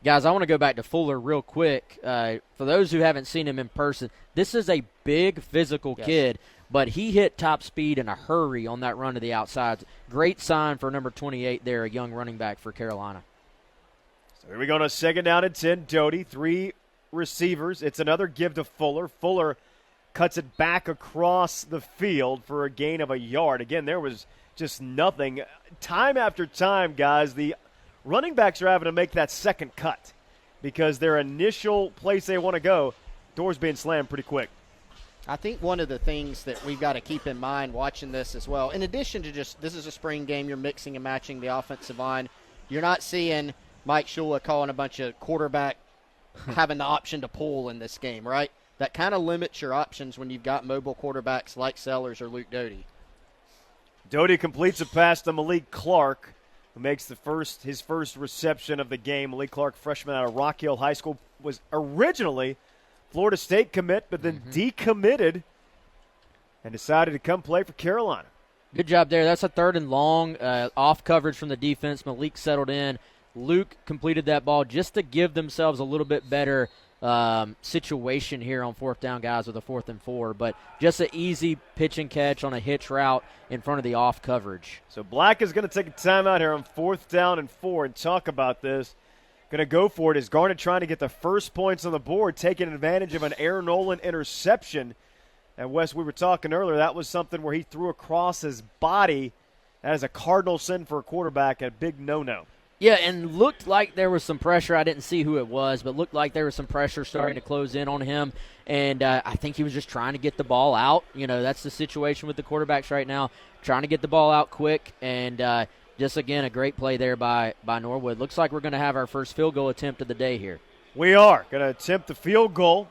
Guys, I want to go back to Fuller real quick. For those who haven't seen him in person, this is a big physical kid, but he hit top speed in a hurry on that run to the outside. Great sign for number 28 there, a young running back for Carolina. So here we go to 2nd down and 10. Doty, 3 receivers. It's another give to Fuller. Fuller cuts it back across the field for a gain of a yard. Again, there was just nothing. Time after time, guys, the running backs are having to make that 2nd cut because their initial place they want to go, doors being slammed pretty quick. I think one of the things that we've got to keep in mind watching this as well, in addition to just this is a spring game, you're mixing and matching the offensive line. You're not seeing Mike Shula calling a bunch of quarterback having the option to pull in this game, right? That kind of limits your options when you've got mobile quarterbacks like Sellers or Luke Doty. Doty completes a pass to Malik Clark, who makes his first reception of the game. Malik Clark, freshman out of Rock Hill High School, was originally Florida State commit, but then decommitted and decided to come play for Carolina. Good job there. That's a 3rd and long, off coverage from the defense. Malik settled in. Luke completed that ball just to give themselves a little bit better situation here on 4th down, guys, with a 4th and 4. But just an easy pitch and catch on a hitch route in front of the off coverage. So Black is going to take a timeout here on 4th down and 4 and talk about this. Going to go for it. Is Garnet trying to get the first points on the board, taking advantage of an Aaron Nolan interception. And, Wes, we were talking earlier, that was something where he threw across his body. That is a cardinal sin for a quarterback, a big no-no. Yeah, and looked like there was some pressure. I didn't see who it was, but looked like there was some pressure starting to close in on him. And I think he was just trying to get the ball out. That's the situation with the quarterbacks right now, trying to get the ball out quick. And just, again, a great play there by Norwood. Looks like we're going to have our first field goal attempt of the day here. We are going to attempt the field goal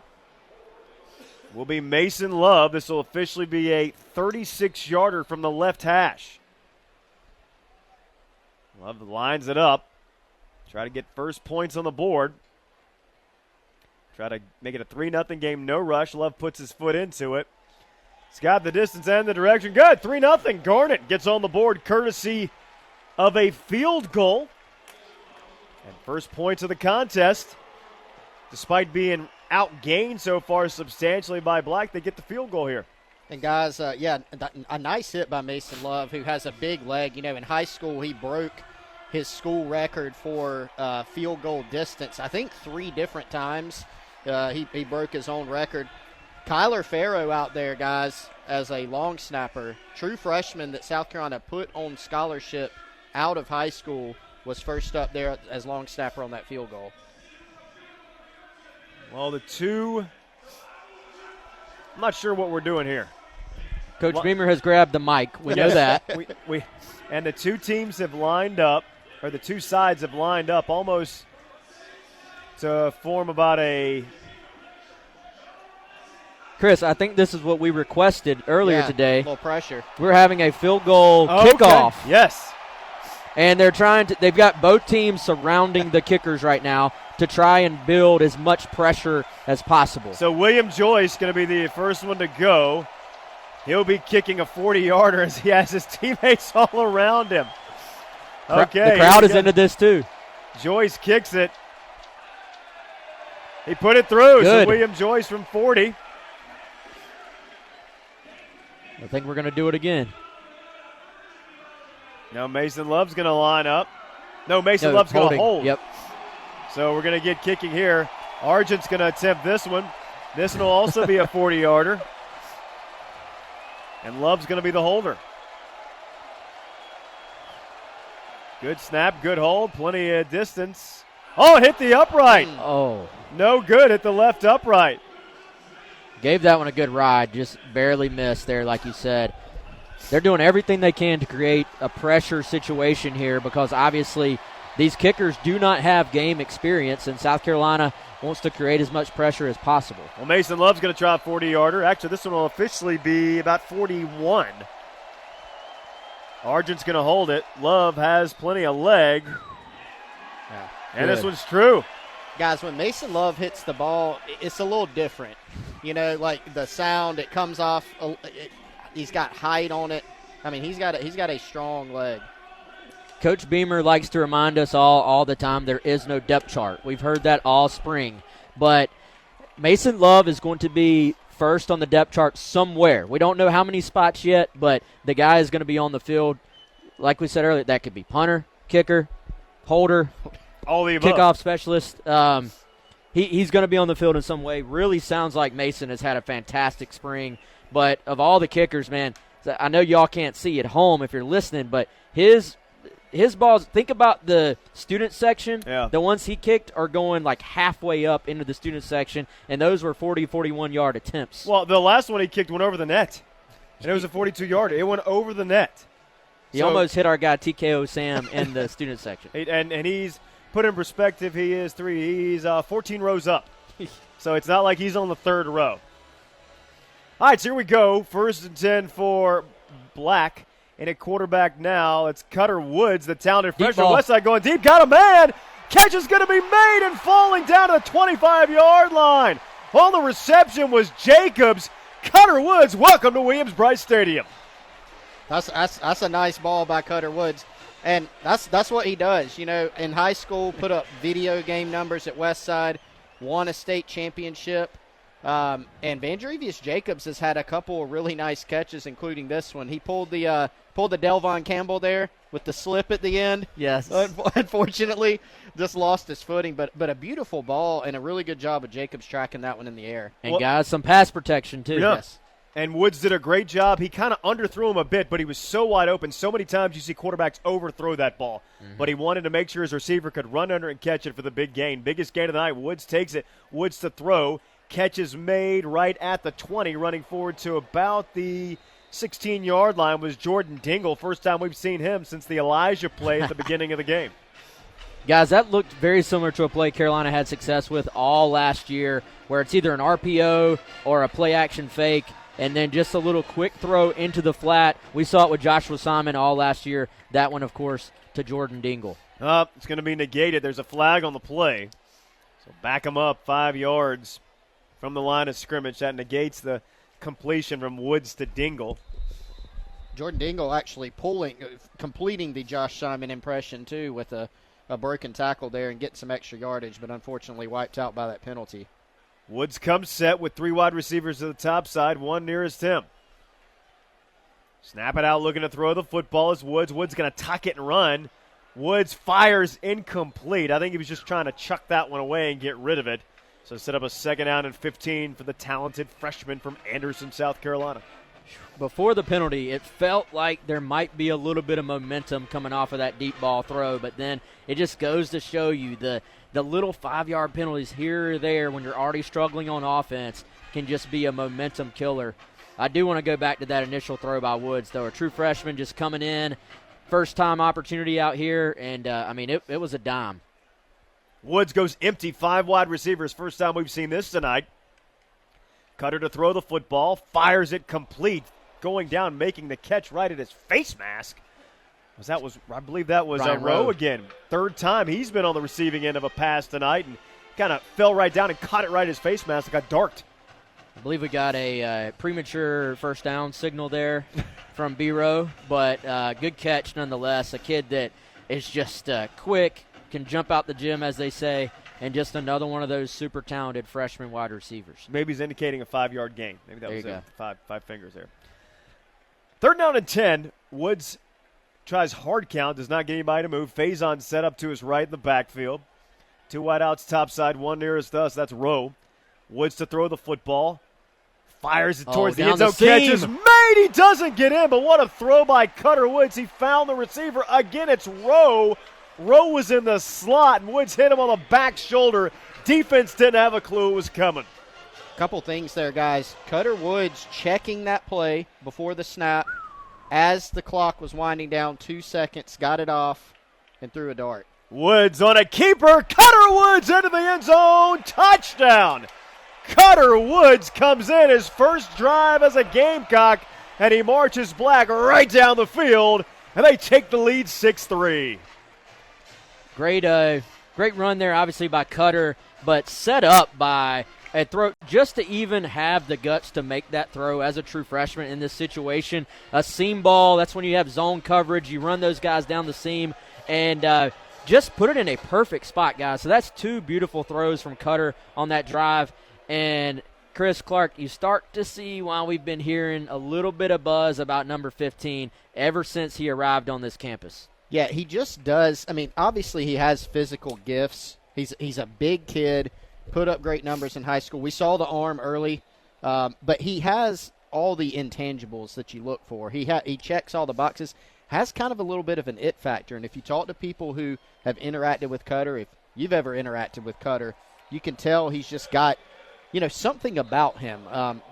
will be Mason Love. This will officially be a 36-yarder from the left hash. Love lines it up. Try to get first points on the board. Try to make it a 3-0 game, no rush. Love puts his foot into it. He's got the distance and the direction. Good, 3-0. Garnet gets on the board courtesy of a field goal. And first points of the contest. Despite being outgained so far substantially by Black, they get the field goal here. And guys, a nice hit by Mason Love, who has a big leg. You know, in high school, he broke his school record for field goal distance. I think 3 different times he broke his own record. Kyler Farrow out there, guys, as a long snapper, true freshman that South Carolina put on scholarship out of high school, was first up there as long snapper on that field goal. Well, I'm not sure what we're doing here. Coach Beamer has grabbed the mic. We know that. And the two teams have lined up, or the two sides have lined up almost to form about a... Chris, I think this is what we requested earlier today. A little pressure. We're having a field goal kickoff. Yes. And they've got both teams surrounding the kickers right now to try and build as much pressure as possible. So William Joyce going to be the first one to go. He'll be kicking a 40-yarder as he has his teammates all around him. Okay. The crowd is into this too. Joyce kicks it. He put it through. Good. So William Joyce from 40. I think we're going to do it again. Now Mason Love's going to line up. No, Mason Love's going to hold. Yep. So we're going to get kicking here. Argent's going to attempt this one. This one will also be a 40-yarder. And Love's going to be the holder. Good snap, good hold, plenty of distance. Oh, it hit the upright. Oh. No good at the left upright. Gave that one a good ride, just barely missed there, like you said. They're doing everything they can to create a pressure situation here because obviously these kickers do not have game experience, and South Carolina wants to create as much pressure as possible. Well, Mason Love's going to try a 40-yarder. Actually, this one will officially be about 41. Argent's going to hold it. Love has plenty of leg. Yeah, and this one's true. Guys, when Mason Love hits the ball, it's a little different. You know, like the sound, it comes off. He's got height on it. I mean, he's got a strong leg. Coach Beamer likes to remind us all the time there is no depth chart. We've heard that all spring. But Mason Love is going to be first on the depth chart somewhere. We don't know how many spots yet, but the guy is going to be on the field. Like we said earlier, that could be punter, kicker, holder, all the above. Kickoff specialist. He's going to be on the field in some way. Really sounds like Mason has had a fantastic spring. But of all the kickers, man, I know y'all can't see at home if you're listening, but his balls, think about the student section. Yeah. The ones he kicked are going like halfway up into the student section, and those were 40, 41-yard attempts. Well, the last one he kicked went over the net, and it was a 42-yarder. It went over the net. He almost hit our guy TKO Sam in the student section. And he's put in perspective, he's 14 rows up. So it's not like he's on the third row. All right, so here we go. 1st and 10 for Black. And at quarterback now, it's Cutter Woods, the talented freshman. Westside going deep. Got a man. Catch is going to be made and falling down to the 25-yard line. On the reception was Jacobs. Cutter Woods, welcome to Williams-Brice Stadium. That's a nice ball by Cutter Woods. And that's what he does. You know, in high school, put up video game numbers at Westside, won a state championship. And Vandrevius Jacobs has had a couple of really nice catches, including this one. He pulled the Delvon Campbell there with the slip at the end. Yes. Unfortunately, just lost his footing, but a beautiful ball and a really good job of Jacobs tracking that one in the air. And guys, some pass protection too. Yeah. Yes. And Woods did a great job. He kind of underthrew him a bit, but he was so wide open. So many times you see quarterbacks overthrow that ball. Mm-hmm. But he wanted to make sure his receiver could run under and catch it for the big gain. Biggest gain of the night. Woods takes it. Woods to throw. Catch is made right at the 20, running forward to about the 16-yard line was Jordan Dingle. First time we've seen him since the Elijah play at the beginning of the game. Guys, that looked very similar to a play Carolina had success with all last year, where it's either an RPO or a play-action fake, and then just a little quick throw into the flat. We saw it with Joshua Simon all last year. That one, of course, to Jordan Dingle. It's going to be negated. There's a flag on the play. So back him up 5 yards from the line of scrimmage. That negates the completion from Woods to Dingle. Jordan Dingle actually completing the Josh Simon impression, too, with a broken tackle there and getting some extra yardage, but unfortunately wiped out by that penalty. Woods comes set with 3 wide receivers to the top side, 1 nearest him. Snap it out, looking to throw the football is Woods. Woods going to tuck it and run. Woods fires incomplete. I think he was just trying to chuck that one away and get rid of it. So set up a 2nd down and 15 for the talented freshman from Anderson, South Carolina. Before the penalty, it felt like there might be a little bit of momentum coming off of that deep ball throw, but then it just goes to show you the little 5-yard penalties here or there when you're already struggling on offense can just be a momentum killer. I do want to go back to that initial throw by Woods, though. A true freshman just coming in, first-time opportunity out here, and, it was a dime. Woods goes empty, 5 wide receivers. First time we've seen this tonight. Cutter to throw the football, fires it complete, going down, making the catch right at his face mask. I believe that was Rowe again. 3rd time he's been on the receiving end of a pass tonight and kind of fell right down and caught it right at his face mask and got darked. I believe we got a premature first down signal there from B-Rowe, but good catch nonetheless. A kid that is just quick, can jump out the gym, as they say, and just another one of those super talented freshman wide receivers. Maybe he's indicating a 5-yard gain. Maybe that was it. Five fingers there. 3rd down and 10. Woods tries hard count, does not get anybody to move. Faison set up to his right in the backfield. 2 wideouts top side, 1 nearest us. That's Rowe. Woods to throw the football. Fires it towards the end zone. Catches made. He doesn't get in, but what a throw by Cutter Woods. He found the receiver. Again, it's Rowe. Rowe was in the slot, and Woods hit him on the back shoulder. Defense didn't have a clue it was coming. Couple things there, guys. Cutter Woods checking that play before the snap. As the clock was winding down, 2 seconds, got it off, and threw a dart. Woods on a keeper. Cutter Woods into the end zone. Touchdown. Cutter Woods comes in his first drive as a Gamecock, and he marches black right down the field, and they take the lead 6-3. Great run there, obviously, by Cutter, but set up by a throw just to even have the guts to make that throw as a true freshman in this situation. A seam ball, that's when you have zone coverage. You run those guys down the seam and just put it in a perfect spot, guys. So that's 2 beautiful throws from Cutter on that drive. And Chris Clark, you start to see why we've been hearing a little bit of buzz about number 15 ever since he arrived on this campus. Yeah, he just does. I mean, obviously he has physical gifts. He's a big kid, put up great numbers in high school. We saw the arm early, but he has all the intangibles that you look for. He checks all the boxes, has kind of a little bit of an it factor. And if you talk to people who have interacted with Cutter, if you've ever interacted with Cutter, you can tell he's just got, something about him.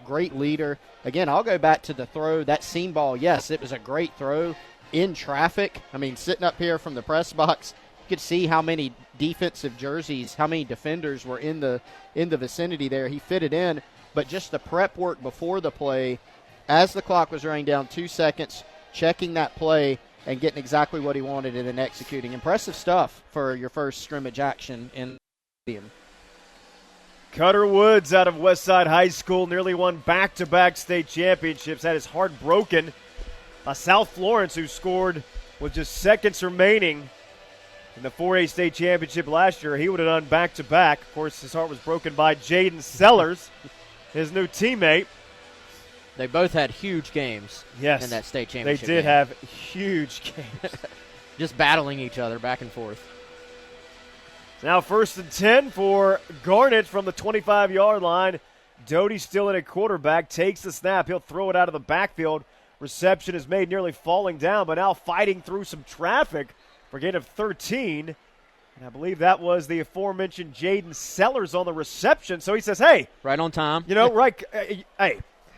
Great leader. Again, I'll go back to the throw. That seam ball, yes, it was a great throw. In traffic, I mean, sitting up here from the press box, you could see how many defensive jerseys, how many defenders were in the vicinity there. He fit it in, but just the prep work before the play, as the clock was running down, 2 seconds, checking that play and getting exactly what he wanted and then executing. Impressive stuff for your first scrimmage action in the stadium. Cutter Woods out of Westside High School nearly won back-to-back state championships, had his heart broken. South Florence, who scored with just seconds remaining in the 4A state championship last year. He would have done back-to-back. Of course, his heart was broken by Jaden Sellers, his new teammate. They both had huge games in that state championship They did game. have huge games. Just battling each other back and forth. Now 1st and 10 for Garnet from the 25-yard line. Doty still in at quarterback, takes the snap. He'll throw it out of the backfield. Reception is made, nearly falling down, but now fighting through some traffic for a gain of 13. And I believe that was the aforementioned Jaden Sellers on the reception. So he says, hey. Right on time. Right. Hey,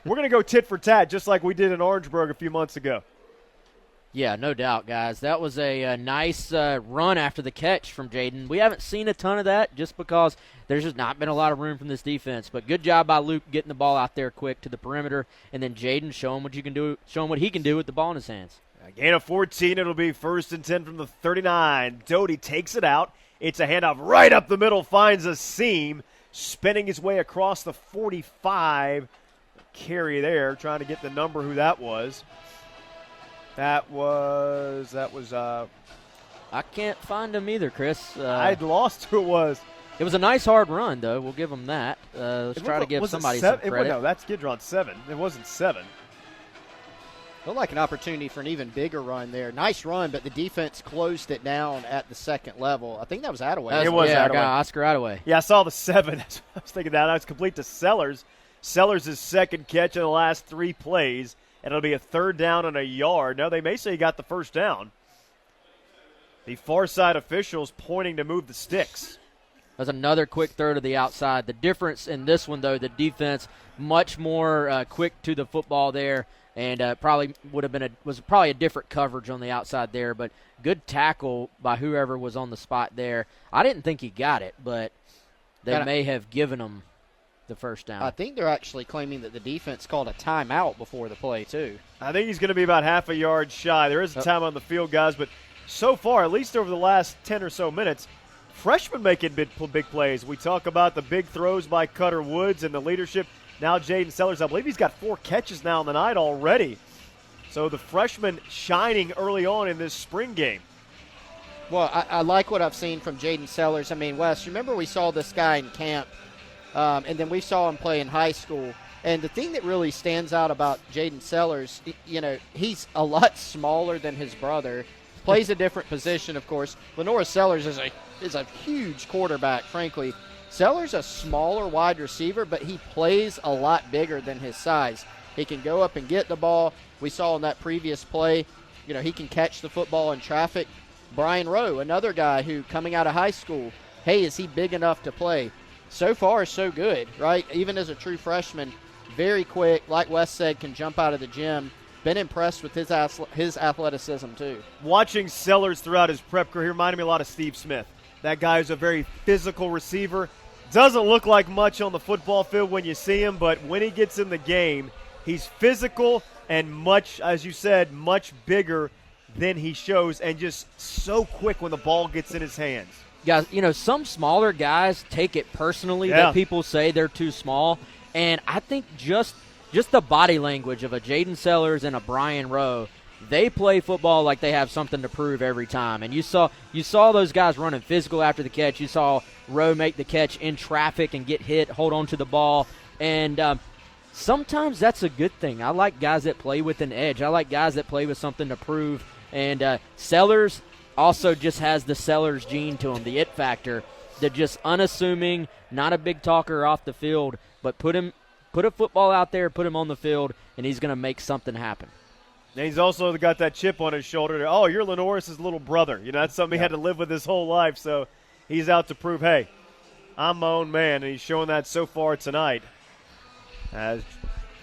we're going to go tit for tat just like we did in Orangeburg a few months ago. Yeah, no doubt, guys. That was a nice run after the catch from Jaden. We haven't seen a ton of that just because there's just not been a lot of room from this defense. But good job by Luke getting the ball out there quick to the perimeter, and then Jaden showing what he can do with the ball in his hands. A gain of 14. It'll be 1st and 10 from the 39. Doty takes it out. It's a handoff right up the middle, finds a seam, spinning his way across the 45. Carry there, trying to get the number who that was. That was I can't find him either, Chris. I'd lost who it was. It was a nice hard run, though. We'll give him that. Let's try to give somebody some credit. No, that's Gidron 7. It wasn't 7. Looked like an opportunity for an even bigger run there. Nice run, but the defense closed it down at the second level. I think that was Attaway. It was Attaway. Oscar Attaway. Yeah, I saw the 7. I was thinking that. I was complete to Sellers. Sellers' second catch in the last 3 plays, and it'll be a 3rd down and a yard. Now, they may say he got the 1st down. The far side officials pointing to move the sticks. That's another quick throw to the outside. The difference in this one, though, the defense much more quick to the football there, and probably was probably a different coverage on the outside there, but good tackle by whoever was on the spot there. I didn't think he got it, but they may have given him the 1st down. I think they're actually claiming that the defense called a timeout before the play, too. I think he's going to be about half a yard shy. There is a time on the field, guys, but so far, at least over the last 10 or so minutes, freshmen making big plays. We talk about the big throws by Cutter Woods and the leadership. Now Jaden Sellers, I believe he's got 4 catches now in the night already. So the freshman shining early on in this spring game. Well, I like what I've seen from Jaden Sellers. I mean, Wes, remember we saw this guy in camp, and then we saw him play in high school. And the thing that really stands out about Jaden Sellers, he's a lot smaller than his brother. Plays a different position, of course. Lenora Sellers is a huge quarterback, frankly. Sellers a smaller wide receiver, but he plays a lot bigger than his size. He can go up and get the ball. We saw in that previous play, he can catch the football in traffic. Brian Rowe, another guy who coming out of high school, hey, is he big enough to play? So far, so good, right? Even as a true freshman, very quick, like Wes said, can jump out of the gym. Been impressed with his athleticism, too. Watching Sellers throughout his prep career reminded me a lot of Steve Smith. That guy is a very physical receiver. Doesn't look like much on the football field when you see him, but when he gets in the game, he's physical and much, as you said, much bigger than he shows, and just so quick when the ball gets in his hands. Guys, some smaller guys take it personally that people say they're too small, and I think just the body language of a Jaden Sellers and a Brian Rowe, they play football like they have something to prove every time. And you saw those guys running physical after the catch. You saw Rowe make the catch in traffic and get hit, hold on to the ball. And sometimes that's a good thing. I like guys that play with an edge. I like guys that play with something to prove. And Sellers also just has the Sellers gene to him, the it factor. They're just unassuming, not a big talker off the field, but put a football out there, put him on the field, and he's going to make something happen. And he's also got that chip on his shoulder. Oh, you're Lenoris' little brother. That's something he had to live with his whole life. So he's out to prove, hey, I'm my own man, and he's showing that so far tonight. As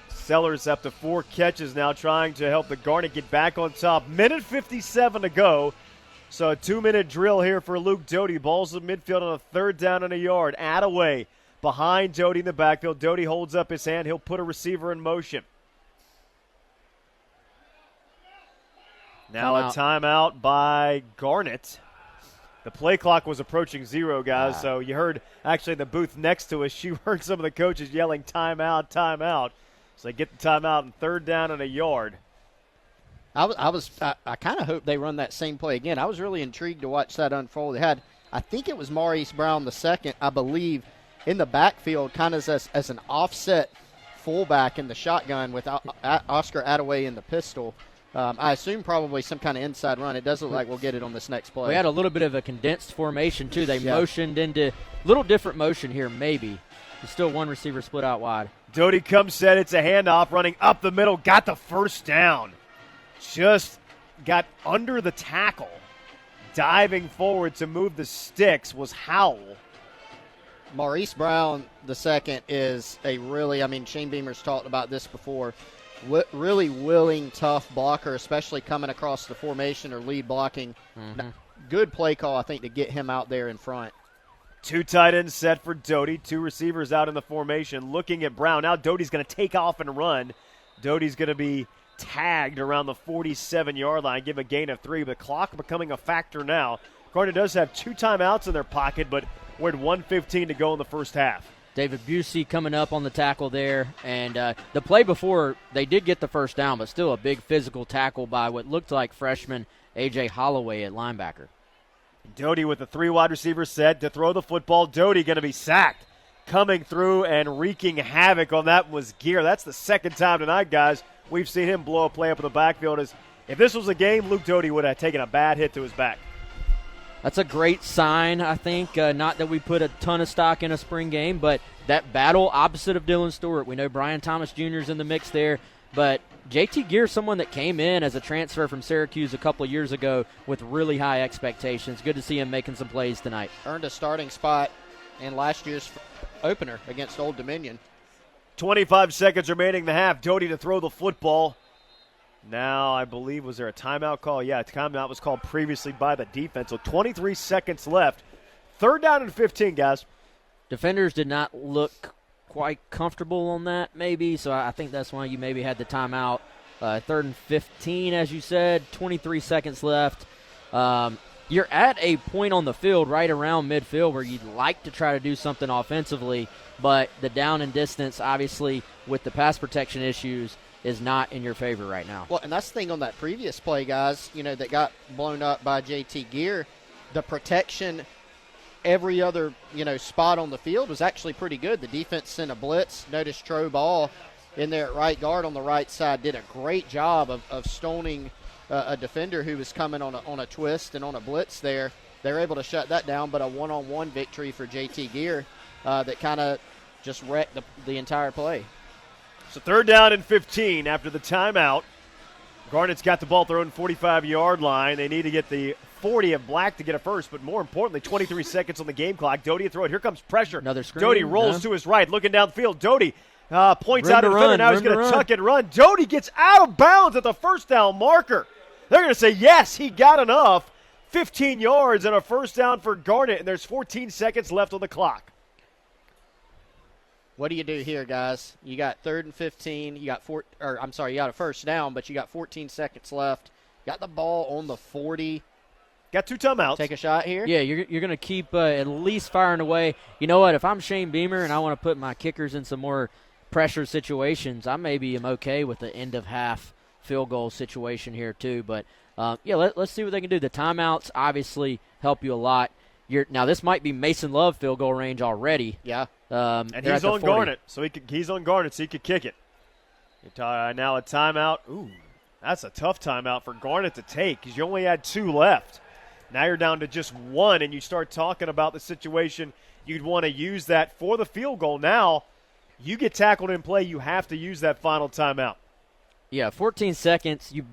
Sellers up to 4 catches now, trying to help the Garnet get back on top. 1:57 to go. So a 2-minute drill here for Luke Doty. Ball's in midfield on a 3rd down and a yard. Attaway behind Doty in the backfield. Doty holds up his hand. He'll put a receiver in motion. Now a timeout by Garnet. The play clock was approaching 0, guys, so you heard actually in the booth next to us, you heard some of the coaches yelling timeout, timeout. So they get the timeout and 3rd down and a yard. I kind of hope they run that same play again. I was really intrigued to watch that unfold. They had, I think it was Maurice Brown the second, I believe, in the backfield, kind of as an offset fullback in the shotgun with Oscar Attaway in the pistol. I assume probably some kind of inside run. It does look like we'll get it on this next play. We had a little bit of a condensed formation, too. They motioned into a little different motion here, maybe. There's still one receiver split out wide. Doty comes set. It's a handoff running up the middle. Got the 1st down. Just got under the tackle. Diving forward to move the sticks was Howell. Maurice Brown the second is a really, Shane Beamer's talked about this before. really willing, tough blocker, especially coming across the formation or lead blocking. Good play call, I think, to get him out there in front. 2 tight ends set for Doty. 2 receivers out in the formation. Looking at Brown. Now Doty's going to take off and run. Doty's going to be tagged around the 47-yard line, give a gain of 3. The clock becoming a factor now. Garnet does have 2 timeouts in their pocket, but we're at 1:15 to go in the first half. David Busey coming up on the tackle there. And the play before, they did get the first down, but still a big physical tackle by what looked like freshman A.J. Holloway at linebacker. Doty with the 3 wide receivers set to throw the football. Doty going to be sacked. Coming through and wreaking havoc on that was Gear. That's the second time tonight, guys, we've seen him blow a play up in the backfield. If this was a game, Luke Doty would have taken a bad hit to his back. That's a great sign, I think. Not that we put a ton of stock in a spring game, but that battle opposite of Dylan Stewart. We know Brian Thomas Jr. is in the mix there, but JT Gear, someone that came in as a transfer from Syracuse a couple of years ago with really high expectations. Good to see him making some plays tonight. Earned a starting spot in last year's opener against Old Dominion. 25 seconds remaining in the half. Doty to throw the football. Now, I believe, was there a timeout call? Yeah, a timeout was called previously by the defense. So 23 seconds left. 3rd down and 15, guys. Defenders did not look quite comfortable on that, maybe. So I think that's why you maybe had the timeout. 3rd and 15, as you said. 23 seconds left. You're at a point on the field right around midfield where you'd like to try to do something offensively, but the down and distance, obviously, with the pass protection issues, is not in your favor right now. Well, and that's the thing on that previous play, guys, that got blown up by JT Gear. The protection, every other, spot on the field was actually pretty good. The defense sent a blitz. Notice Troy Ball in there at right guard on the right side did a great job of stoning a defender who was coming on a twist and on a blitz there. They were able to shut that down, but a one-on-one victory for JT Gear that kind of just wrecked the entire play. So 3rd down and 15 after the timeout. Garnet's got the ball at their own 45-yard line. They need to get the 40 of Black to get a first, but more importantly, 23 seconds on the game clock. Doty to throw it. Here comes pressure. Another screen. Doty rolls to his right, looking down the field. Doty points out to the defender. Now he's going to tuck and run. Doty gets out of bounds at the first down marker. They're going to say, yes, he got enough. 15 yards and a first down for Garnet, and there's 14 seconds left on the clock. What do you do here, guys? You got 3rd and 15. You got you got a first down, but you got 14 seconds left. Got the ball on the 40. Got 2 timeouts. Take a shot here? Yeah, you're going to keep at least firing away. You know what? If I'm Shane Beamer and I want to put my kickers in some more pressure situations, I maybe am okay with the end of half field goal situation here too. But, let's see what they can do. The timeouts obviously help you a lot. Now, this might be Mason Love field goal range already. Yeah. And he's on Garnet, so he's on Garnet, so he could kick it. Now a timeout. Ooh, that's a tough timeout for Garnet to take because you only had 2 left. Now you're down to just 1, and you start talking about the situation. You'd want to use that for the field goal. Now you get tackled in play, you have to use that final timeout. Yeah, 14 seconds. You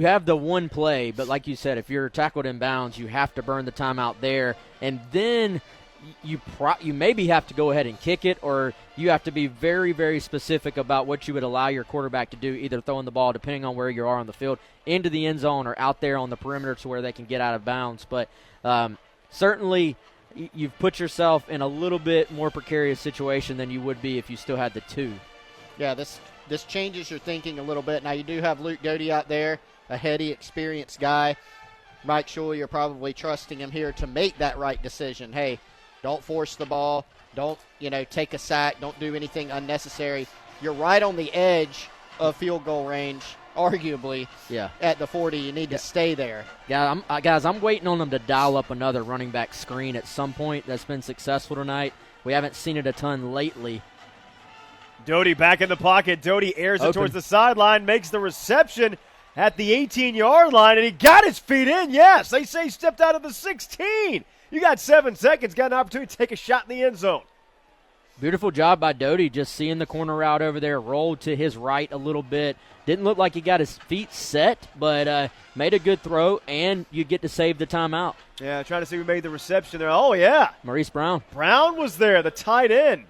have the 1 play, but like you said, if you're tackled in bounds, you have to burn the timeout there, and then you maybe have to go ahead and kick it, or you have to be very, very specific about what you would allow your quarterback to do, either throwing the ball, depending on where you are on the field, into the end zone or out there on the perimeter to where they can get out of bounds. But certainly you've put yourself in a little bit more precarious situation than you would be if you still had the 2. Yeah, this changes your thinking a little bit. Now, you do have Luke Doty out there, a heady, experienced guy. Mike Shule, you're probably trusting him here to make that right decision. Hey, don't force the ball. Don't, take a sack. Don't do anything unnecessary. You're right on the edge of field goal range, arguably, at the 40. You need to stay there. Yeah, I'm waiting on them to dial up another running back screen at some point that's been successful tonight. We haven't seen it a ton lately. Doty back in the pocket. Doty airs it towards the sideline, makes the reception at the 18-yard line, and he got his feet in. Yes, they say he stepped out of the 16. You got 7 seconds, got an opportunity to take a shot in the end zone. Beautiful job by Doty, just seeing the corner route over there, rolled to his right a little bit. Didn't look like he got his feet set, but made a good throw, and you get to save the timeout. Yeah, trying to see who made the reception there. Oh, yeah. Maurice Brown. Brown was there, the tight end.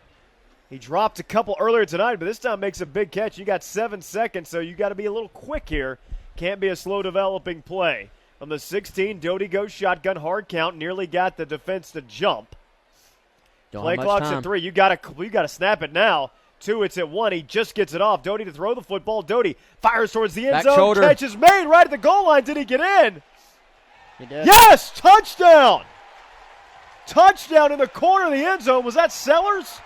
He dropped a couple earlier tonight, but this time makes a big catch. You got 7 seconds, so you got to be a little quick here. Can't be a slow developing play. From the 16, Doty goes shotgun, hard count, nearly got the defense to jump. Play clock's at 3. You got to snap it now. 2, it's at 1. He just gets it off. Doty to throw the football. Doty fires towards the end Back zone. shoulder. Catch is made right at the goal line. Did he get in? He did. Yes! Touchdown! Touchdown in the corner of the end zone. Was that Sellers?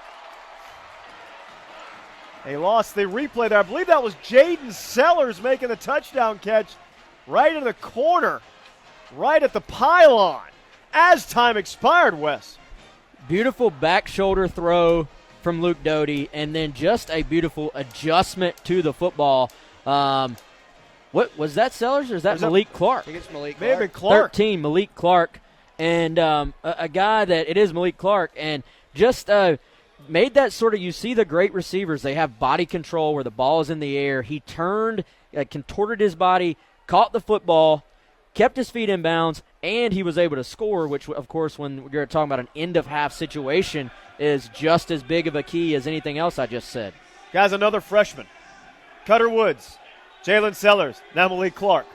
They lost the replay there. I believe that was Jaden Sellers making the touchdown catch right in the corner, right at the pylon. As time expired, Wes. Beautiful back shoulder throw from Luke Doty, and then just a beautiful adjustment to the football. What was that, Sellers, or is that Malik Clark? I think it's Malik May have been Clark. Clark. 13, Malik Clark, and a guy that it is Malik Clark, and just made that sort of, you see the great receivers, they have body control where the ball is in the air. He turned, contorted his body, caught the football, kept his feet in bounds, and he was able to score, which, of course, when you're talking about an end-of-half situation, is just as big of a key as anything else I just said. Guys, another freshman. Cutter Woods, Jalen Sellers, now Malik Clark.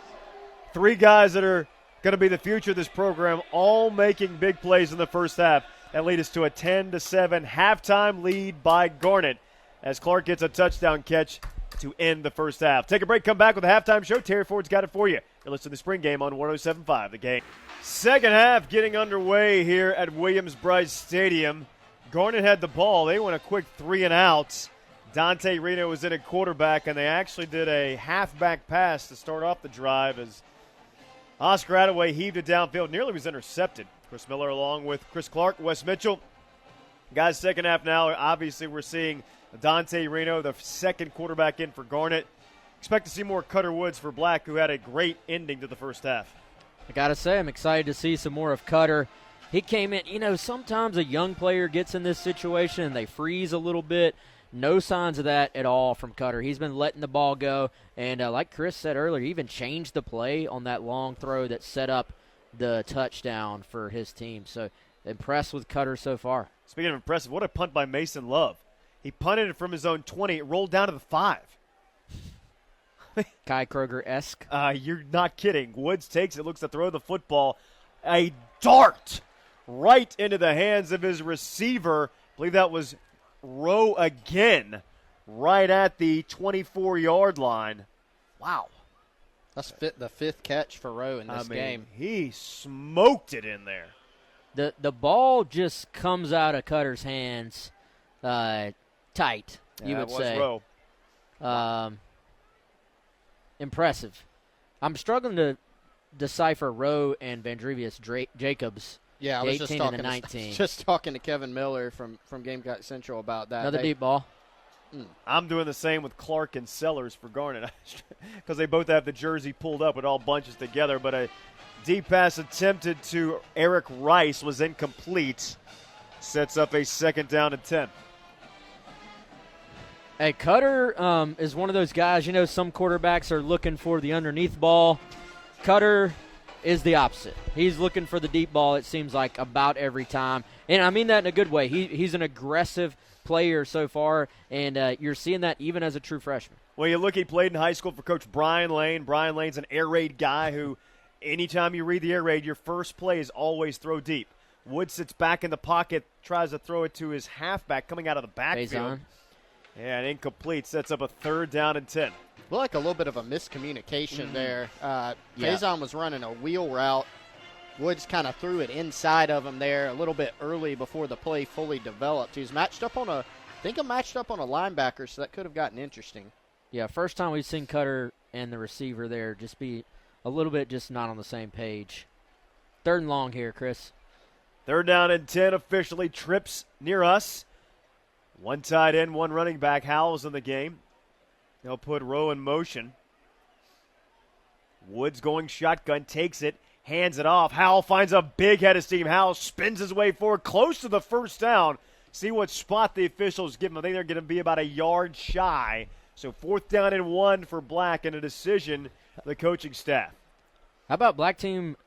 3 guys that are going to be the future of this program, all making big plays in the first half. That lead us to a 10-7 halftime lead by Garnet as Clark gets a touchdown catch to end the first half. Take a break, come back with a halftime show. Terry Ford's got it for you. You're listening to the Spring Game on 107.5 The Game. Second half getting underway here at Williams-Brice Stadium. Garnet had the ball. They went a quick 3 and outs. Dante Reno was in at quarterback, and they actually did a halfback pass to start off the drive as Oscar Attaway heaved it downfield. Nearly was intercepted. Chris Miller along with Chris Clark, Wes Mitchell. Guys, second half now. Obviously, we're seeing Dante Reno, the second quarterback in for Garnet. Expect to see more Cutter Woods for Black, who had a great ending to the first half. I got to say, I'm excited to see some more of Cutter. He came in, sometimes a young player gets in this situation and they freeze a little bit. No signs of that at all from Cutter. He's been letting the ball go. And like Chris said earlier, he even changed the play on that long throw that set up the touchdown for his team. So impressed with Cutter so far. Speaking of impressive, what a punt by Mason Love. He punted it from his own 20. It rolled down to the 5. Kai Kroger-esque. You're not kidding. Woods takes it, looks to throw the football. A dart right into the hands of his receiver. I believe that was Rowe again, right at the 24-yard line. Wow. That's the 5th catch for Rowe in this game. He smoked it in there. The ball just comes out of Cutter's hands tight, you would say. Rowe. Impressive. I'm struggling to decipher Rowe and Vandrevius Jacobs. Yeah, I was 18 and 19. just talking to Kevin Miller from Gamecock Central about that. Another deep ball. I'm doing the same with Clark and Sellers for Garnet because they both have the jersey pulled up. It all bunches together, but a deep pass attempted to Eric Rice was incomplete. Sets up a 2nd down and 10. Hey, Cutter is one of those guys, some quarterbacks are looking for the underneath ball. Cutter is the opposite. He's looking for the deep ball, it seems like, about every time. And I mean that in a good way. He's an aggressive player so far, and you're seeing that even as a true freshman. Well, you look, he played in high school for Coach Brian Lane. Brian Lane's an air raid guy who, anytime you read the air raid, your first play is always throw deep. Wood sits back in the pocket, tries to throw it to his halfback coming out of the backfield. Yeah, and incomplete. Sets up a 3rd down and 10. Well, like a little bit of a miscommunication there. Faison was running a wheel route. Woods kind of threw it inside of him there a little bit early before the play fully developed. He was matched up on a linebacker, so that could have gotten interesting. Yeah, first time we've seen Cutter and the receiver there just be a little bit just not on the same page. 3rd and long here, Chris. 3rd down and 10, officially trips near us. 1 tight end, 1 running back. Howell's in the game. They'll put Rowe in motion. Woods going shotgun, takes it, hands it off. Howell finds a big head of steam. Howell spins his way forward, close to the 1st down. See what spot the officials give him. I think they're going to be about a yard shy. So 4th down and 1 for Black and a decision for the coaching staff. How about Black team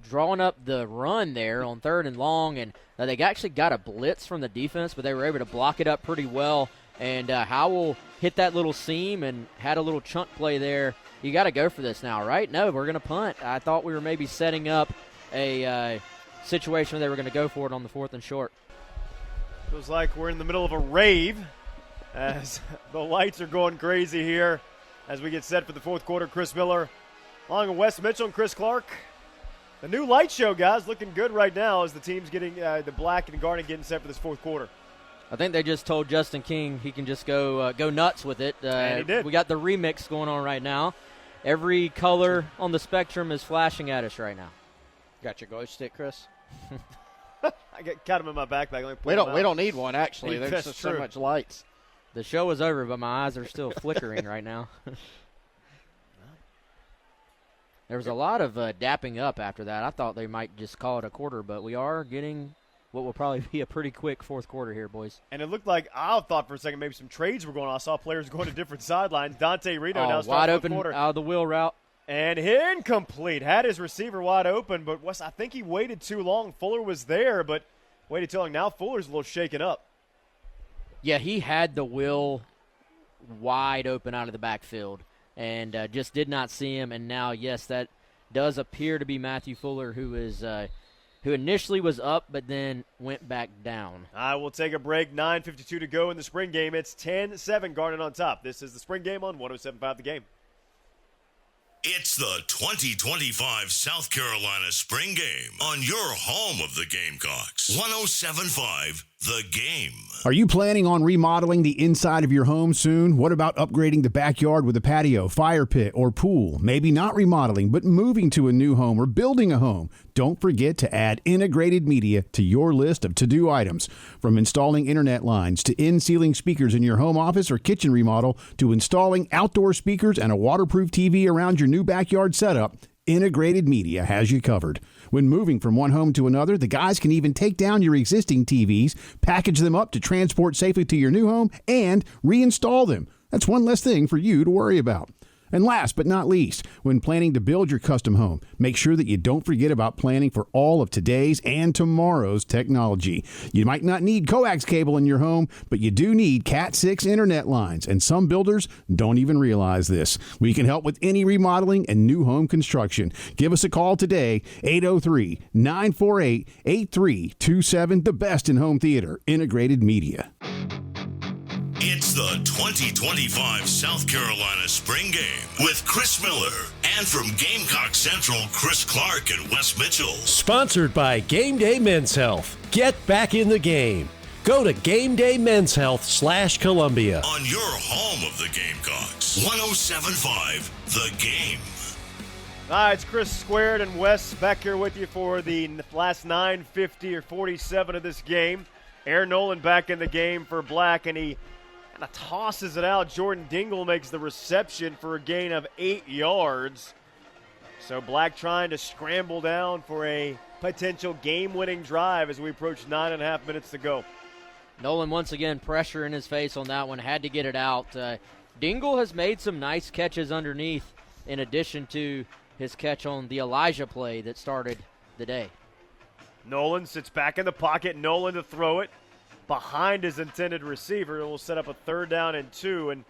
drawing up the run there on 3rd and long, and they actually got a blitz from the defense, but they were able to block it up pretty well. And Howell hit that little seam and had a little chunk play there. You got to go for this now, right? No, we're going to punt. I thought we were maybe setting up a situation where they were going to go for it on the 4th and short. Feels like we're in the middle of a rave as the lights are going crazy here as we get set for the 4th quarter. Chris Miller along with Wes Mitchell and Chris Clark. The new light show, guys, looking good right now as the team's getting the Black and Garnet getting set for this 4th quarter. I think they just told Justin King he can just go nuts with it. And he did. We got the remix going on right now. Every color on the spectrum is flashing at us right now. Got your glow stick, Chris? I got them in my backpack. We don't need one, actually. There's just so much lights. The show is over, but my eyes are still flickering right now. There was a lot of dapping up after that. I thought they might just call it a quarter, but we are getting what will probably be a pretty quick 4th quarter here, boys. And it looked like I thought for a second maybe some trades were going on. I saw players going to different sidelines. Dante Reno now wide open quarter. out of the wheel route. And incomplete. Had his receiver wide open, but Wes, I think he waited too long. Fuller was there, but waited too long. Now Fuller's a little shaken up. Yeah, he had the wheel wide open out of the backfield and just did not see him. And now, yes, that does appear to be Matthew Fuller, who initially was up but then went back down. I will take a break. 9:52 to go in the spring game. It's 10-7 Garnet on top. This is the spring game on 107.5 The Game. It's the 2025 South Carolina Spring Game on your home of the Gamecocks. 107.5 The Game. Are you planning on remodeling the inside of your home soon? What about upgrading the backyard with a patio, fire pit, or pool? Maybe not remodeling, but moving to a new home or building a home. Don't forget to add integrated media to your list of to-do items. From installing internet lines to in-ceiling speakers in your home office or kitchen remodel to installing outdoor speakers and a waterproof TV around your new backyard setup, Integrated Media has you covered. When moving from one home to another, the guys can even take down your existing TVs, package them up to transport safely to your new home, and reinstall them. That's one less thing for you to worry about. And last but not least, when planning to build your custom home, make sure that you don't forget about planning for all of today's and tomorrow's technology. You might not need coax cable in your home, but you do need Cat 6 internet lines, and some builders don't even realize this. We can help with any remodeling and new home construction. Give us a call today, 803-948-8327, the best in home theater, Integrated Media. It's the 2025 South Carolina Spring Game with Chris Miller and from Gamecock Central, Chris Clark and Wes Mitchell. Sponsored by Game Day Men's Health. Get back in the game. Go to GameDayMen'sHealth.com/Columbia. On your home of the Gamecocks, 107.5 The Game. All right, it's Chris Squared and Wes back here with you for the last 9:50 or 47 of this game. Aaron Nolan back in the game for Black, and he kind of tosses it out. Jordan Dingle makes the reception for a gain of 8 yards. So Black trying to scramble down for a potential game-winning drive as we approach 9.5 minutes to go. Nolan once again pressure in his face on that one, had to get it out. Dingle has made some nice catches underneath in addition to his catch on the Elijah play that started the day. Nolan sits back in the pocket. Nolan to throw it behind his intended receiver. It will set up a 3rd down and 2. And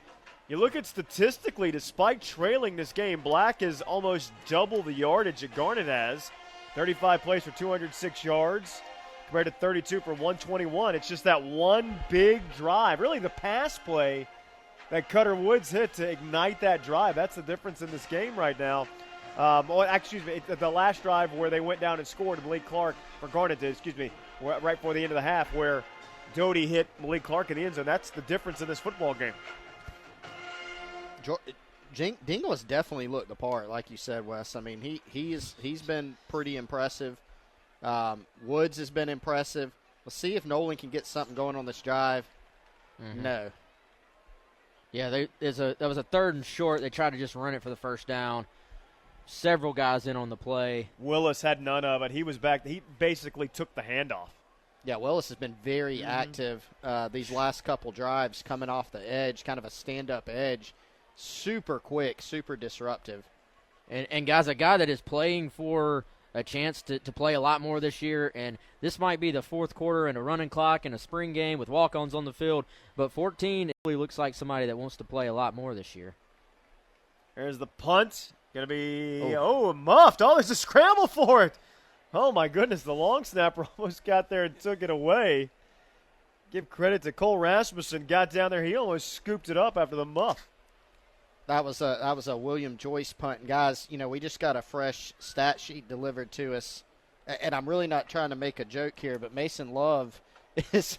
you look at statistically, despite trailing this game, Black is almost double the yardage that Garnet has. 35 plays for 206 yards compared to 32 for 121. It's just that one big drive. Really the pass play that Cutter Woods hit to ignite that drive. That's the difference in this game right now. The last drive where they went down and scored, Malik Clark, for Garnet did, right before the end of the half, where Doty hit Malik Clark in the end zone. That's the difference in this football game. Dingle has definitely looked the part, like you said, Wes. I mean, he's been pretty impressive. Woods has been impressive. Let's see if Nolan can get something going on this drive. Mm-hmm. No. Yeah, that was a 3rd and short. They tried to just run it for the 1st down. Several guys in on the play. Willis had none of it. He was back. He basically took the handoff. Yeah, Willis has been very active these last couple drives, coming off the edge, kind of a stand-up edge. Super quick, super disruptive. And guys, a guy that is playing for a chance to play a lot more this year, and this might be the fourth quarter and a running clock and a spring game with walk-ons on the field, but 14 really looks like somebody that wants to play a lot more this year. There's the punt. Going to be, muffed. Oh, there's a scramble for it. Oh, my goodness, the long snapper almost got there and took it away. Give credit to Cole Rasmussen. Got down there. He almost scooped it up after the muff. That was a William Joyce punt. And guys, we just got a fresh stat sheet delivered to us. And I'm really not trying to make a joke here, but Mason Love is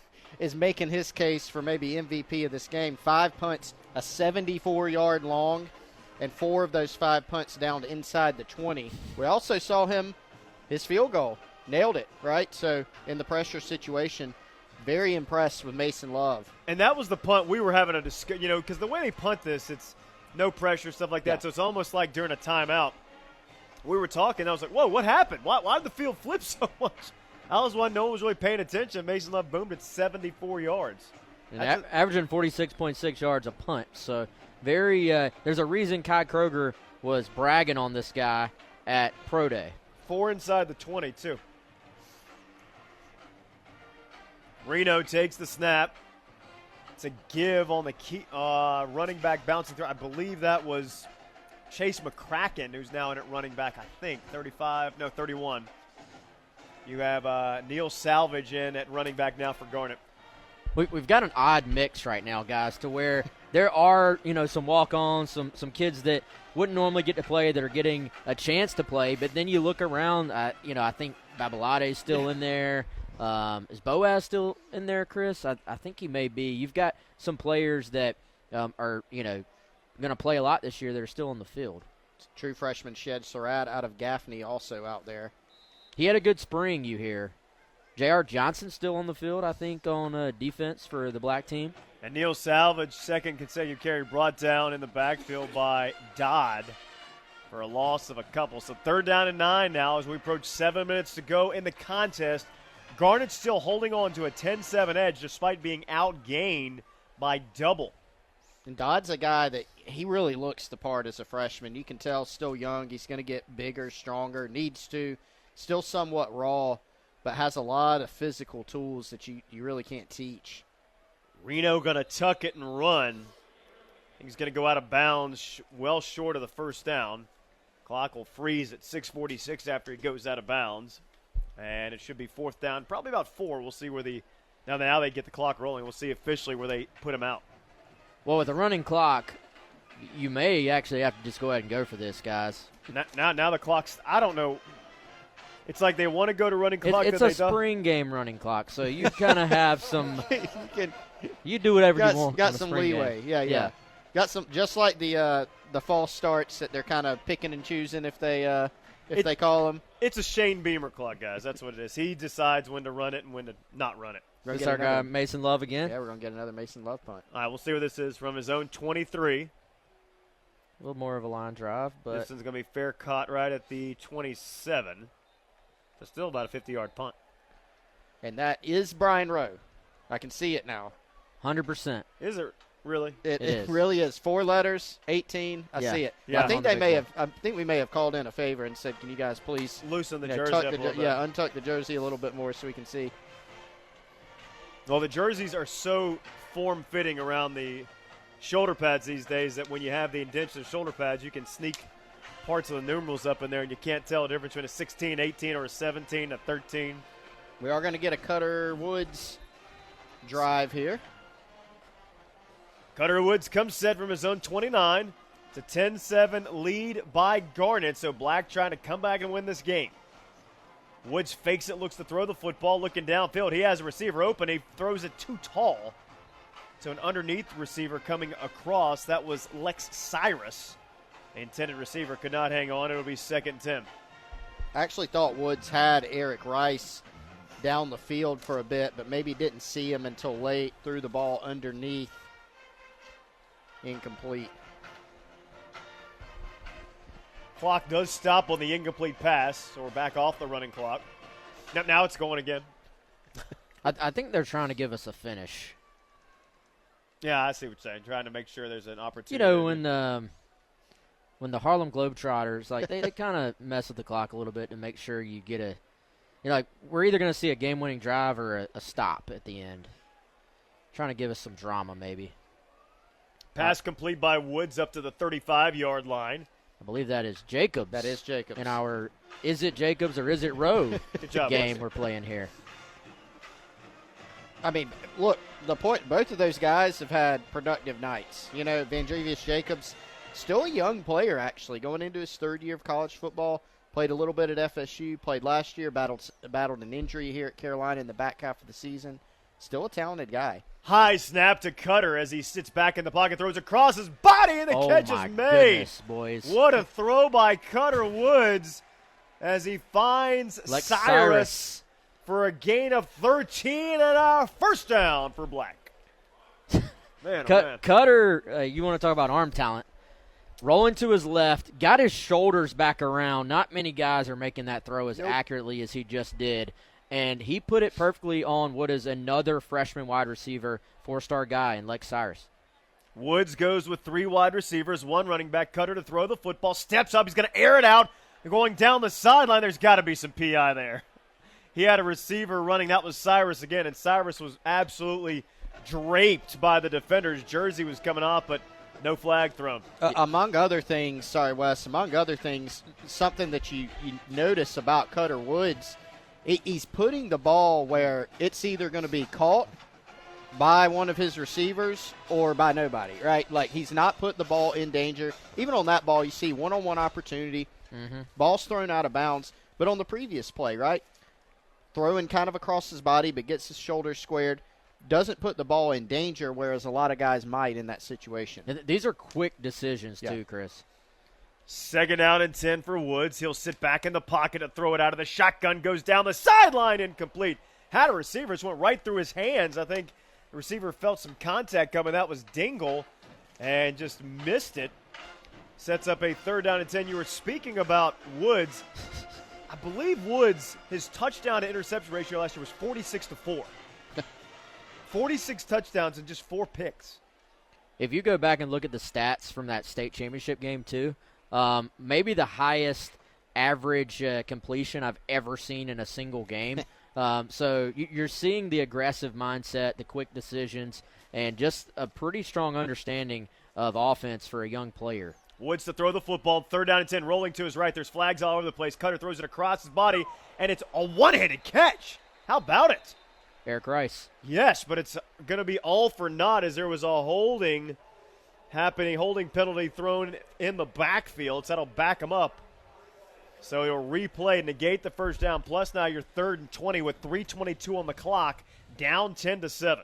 making his case for maybe MVP of this game. 5 punts, a 74-yard long, and 4 of those 5 punts down to inside the 20. We also saw his field goal. Nailed it, right? So in the pressure situation, very impressed with Mason Love. And that was the punt we were having a discussion, because the way they punt this, it's no pressure, stuff like that. Yeah. So it's almost like during a timeout. We were talking. I was like, whoa, what happened? Why did the field flip so much? I was one, no one was really paying attention. Mason Love boomed at 74 yards. And averaging 46.6 yards a punt. So very there's a reason Kai Kroger was bragging on this guy at Pro Day. 4 inside the 20, too. Reno takes the snap. It's a give on the key, running back bouncing through. I believe that was Chase McCracken, who's now in at running back, I think. 31. You have Neil Salvage in at running back now for Garnet. We've got an odd mix right now, guys, to where there are, some walk-ons, some kids that wouldn't normally get to play that are getting a chance to play. But then you look around, I think Babalade's still in there. Is Boaz still in there, Chris? I think he may be. You've got some players that are, going to play a lot this year that are still on the field. True freshman Shed Surratt out of Gaffney also out there. He had a good spring, you hear. J.R. Johnson still on the field, I think, on defense for the black team. And Neil Salvage, second consecutive carry, brought down in the backfield by Dodd for a loss of a couple. So 3rd down and 9 now as we approach 7 minutes to go in the contest. Garnet's still holding on to a 10-7 edge despite being outgained by double. And Dodd's a guy that he really looks the part as a freshman. You can tell still young. He's going to get bigger, stronger, needs to. Still somewhat raw, but has a lot of physical tools that you really can't teach. Reno going to tuck it and run. He's going to go out of bounds well short of the first down. Clock will freeze at 6:46 after he goes out of bounds. And it should be 4th down, probably about 4. We'll see where now they get the clock rolling. We'll see officially where they put him out. Well, with a running clock, you may actually have to just go ahead and go for this, guys. Now the clock's, I don't know. It's like they want to go to running clock. It's a spring game running clock, so you kind of have some. You do whatever you want. Got some leeway. Game. Yeah. Got some, just like the false starts that they're kind of picking and choosing if they call them. It's a Shane Beamer clock, guys. That's what it is. He decides when to run it and when to not run it. Is this our guy Mason Love again? Yeah, we're going to get another Mason Love punt. All right, we'll see what this is from his own 23. A little more of a line drive, but this one's going to be fair caught right at the 27. So still about a 50-yard punt. And that is Brian Rowe. I can see it now. 100%. Is it really? It really is. 4 letters, 18. I see it. Yeah. I think we may have called in a favor and said, "Can you guys please loosen the jersey up a little bit?" Untuck the jersey a little bit more so we can see. Well, the jerseys are so form-fitting around the shoulder pads these days that when you have the indentation of shoulder pads, you can sneak parts of the numerals up in there, and you can't tell the difference between a 16, 18, or a 17, a 13. We are going to get a Cutter Woods drive here. Cutter Woods comes set from his own 29. It's a 10-7 lead by Garnet, so Black trying to come back and win this game. Woods fakes it, looks to throw the football, looking downfield. He has a receiver open. He throws it too tall. So an underneath receiver coming across. That was Lex Cyrus. The intended receiver could not hang on. It'll be 2nd and 10. I actually thought Woods had Eric Rice down the field for a bit, but maybe didn't see him until late. Threw the ball underneath. Incomplete. Clock does stop on the incomplete pass, so we're back off the running clock. Now it's going again. I think they're trying to give us a finish. Yeah, I see what you're saying. Trying to make sure there's an opportunity. You know, when when the Harlem Globetrotters, like, they kind of mess with the clock a little bit to make sure you get like, we're either going to see a game-winning drive or a stop at the end. Trying to give us some drama, maybe. Pass complete by Woods up to the 35-yard line. I believe that is Jacobs. That is Jacobs. In our Is It Jacobs or Is It Rowe Good job, game Wes. we're playing here. I mean, look, the point, both of those guys have had productive nights. You know, Vandrevius Jacobs, still a young player, actually, going into his third year of college football. Played a little bit at FSU, played last year, battled an injury here at Carolina in the back half of the season. Still a talented guy. High snap to Cutter as he sits back in the pocket, throws across his body, and the catch is made. Goodness, boys. What a throw by Cutter Woods as he finds Cyrus for a gain of 13 and a first down for Black. Man, oh man. Cutter, you want to talk about arm talent. Rolling to his left, got his shoulders back around. Not many guys are making that throw as accurately as he just did. And he put it perfectly on what is another freshman wide receiver, 4-star guy in Lex Cyrus. Woods goes with 3 wide receivers, 1 running back. Cutter to throw the football, steps up, he's going to air it out. And going down the sideline, there's got to be some PI there. He had a receiver running, that was Cyrus again, and Cyrus was absolutely draped by the defender's jersey was coming off, but no flag thrown. Among other things, something that you notice about Cutter Woods, he's putting the ball where it's either going to be caught by one of his receivers or by nobody, right? Like, he's not putting the ball in danger. Even on that ball, you see one-on-one opportunity. Ball's thrown out of bounds. But on the previous play, right, throwing kind of across his body but gets his shoulders squared, doesn't put the ball in danger, whereas a lot of guys might in that situation. And these are quick decisions, too, Chris. 2nd down and 10 for Woods. He'll sit back in the pocket to throw it out of the shotgun. Goes down the sideline, incomplete. Had a receiver, just went right through his hands. I think the receiver felt some contact coming. That was Dingle, and just missed it. Sets up a 3rd down and 10. You were speaking about Woods. I believe Woods, his touchdown to interception ratio last year was 46-4. 46 touchdowns and just 4 picks. If you go back and look at the stats from that state championship game, too, maybe the highest average completion I've ever seen in a single game. So you're seeing the aggressive mindset, the quick decisions, and just a pretty strong understanding of offense for a young player. Woods to throw the football, 3rd down and 10, rolling to his right. There's flags all over the place. Cutter throws it across his body, and it's a one-handed catch. How about it? Eric Rice. Yes, but it's going to be all for naught as there was a holding penalty thrown in the backfield. So that'll back him up. So he'll replay, negate the first down. Plus now you're 3rd and 20 with 3:22 on the clock, down 10-7.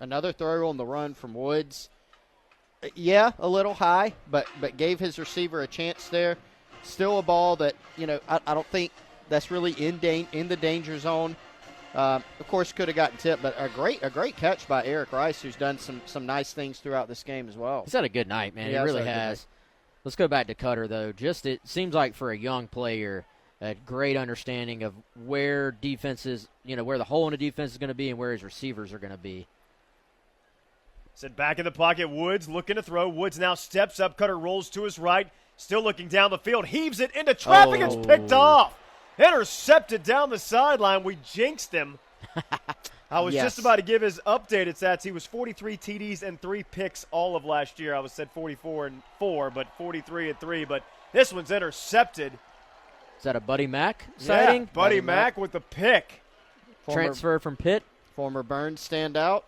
Another throw on the run from Woods. Yeah, a little high, but gave his receiver a chance there. Still a ball that, I don't think that's really in the danger zone. Of course, could have gotten tipped, but a great catch by Eric Rice, who's done some nice things throughout this game as well. He's had a good night, man. Yeah, he really has. Let's go back to Cutter, though. Just it seems like for a young player, a great understanding of where defenses, where the hole in the defense is going to be and where his receivers are going to be. Sit back in the pocket. Woods looking to throw. Woods now steps up. Cutter rolls to his right. Still looking down the field. Heaves it into traffic. It's picked off. Intercepted down the sideline. We jinxed him. I was just about to give his updated stats. He was 43 TDs and 3 picks all of last year. I was said 44 and 4, but 43 and 3. But this one's intercepted. Is that a Buddy Mack sighting? Yeah, Buddy Mack with the pick. Transfer from Pitt. Former Burns standout.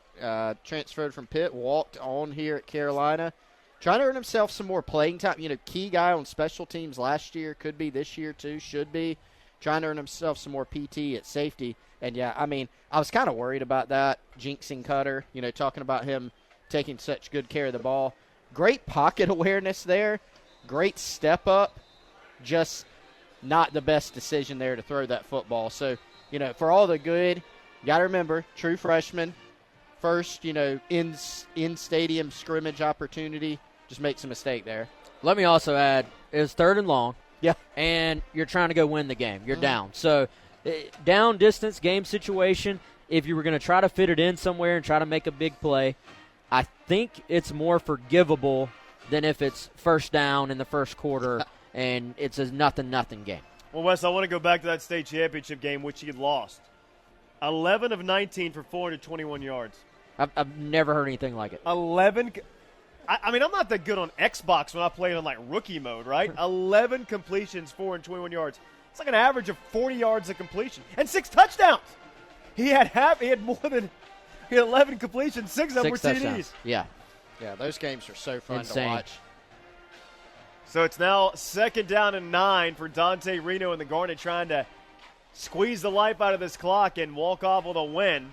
Transferred from Pitt. Walked on here at Carolina. Trying to earn himself some more playing time. Key guy on special teams last year. Could be this year too. Should be. Trying to earn himself some more PT at safety. And, I was kind of worried about that, jinxing Cutter, talking about him taking such good care of the ball. Great pocket awareness there. Great step up. Just not the best decision there to throw that football. So, for all the good, you got to remember, true freshman, first, in-stadium scrimmage opportunity, just makes a mistake there. Let me also add, it was 3rd and long. Yeah. And you're trying to go win the game. You're down. So, down distance game situation, if you were going to try to fit it in somewhere and try to make a big play, I think it's more forgivable than if it's first down in the first quarter and it's a 0-0 game. Well, Wes, I want to go back to that state championship game, which he lost. 11 of 19 for 421 yards. I've never heard anything like it. 11. I mean, I'm not that good on Xbox when I play it on, like, rookie mode, right? 11 completions, 421 yards. It's like an average of 40 yards a completion. And 6 touchdowns. He had 11 completions, 6 of them were TDs. Yeah. Yeah, those games are so fun Insane. to watch. So it's now 2nd down and 9 for Dante Reno and the Garnet trying to squeeze the life out of this clock and walk off with a win.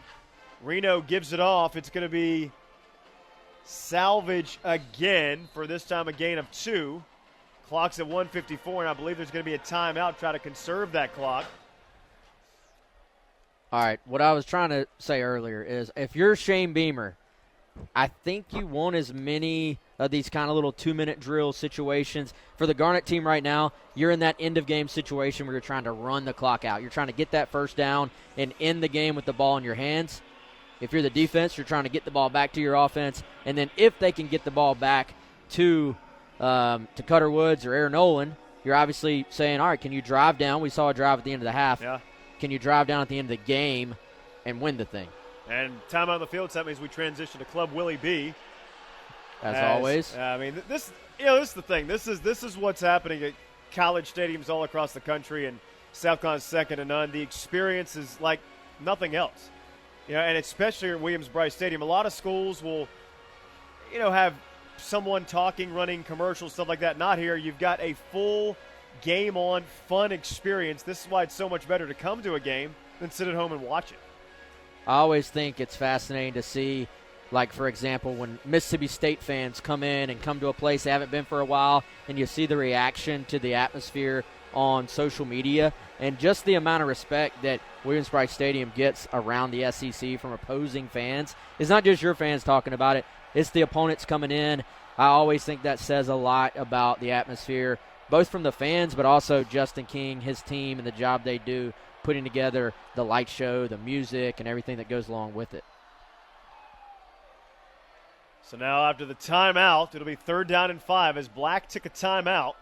Reno gives it off. It's going to be salvage again for this time a gain of 2. Clock's at 1:54, and I believe there's going to be a timeout to try to conserve that clock. All right, what I was trying to say earlier is if you're Shane Beamer, I think you want as many of these kind of little 2-minute drill situations. For the Garnet team right now, you're in that end-of-game situation where you're trying to run the clock out. You're trying to get that first down and end the game with the ball in your hands. If you're the defense, you're trying to get the ball back to your offense. And then if they can get the ball back to Cutter Woods or Aaron Nolan, you're obviously saying, all right, can you drive down? We saw a drive at the end of the half. Yeah. Can you drive down at the end of the game and win the thing? And timeout on the field, so that means we transition to Club Willie B. As always. I mean, this is the thing. This is what's happening at college stadiums all across the country, and South Carolina's second to none. The experience is like nothing else. And especially at Williams-Brice Stadium, a lot of schools will, have someone talking, running commercials, stuff like that. Not here. You've got a full game-on, fun experience. This is why it's so much better to come to a game than sit at home and watch it. I always think it's fascinating to see, like, for example, when Mississippi State fans come in and come to a place they haven't been for a while, and you see the reaction to the atmosphere on social media and just the amount of respect that Williams-Brice Stadium gets around the SEC from opposing fans. It's not just your fans talking about it. It's the opponents coming in. I always think that says a lot about the atmosphere, both from the fans but also Justin King, his team, and the job they do putting together the light show, the music, and everything that goes along with it. So now after the timeout, it'll be 3rd down and 5 as Black took a timeout.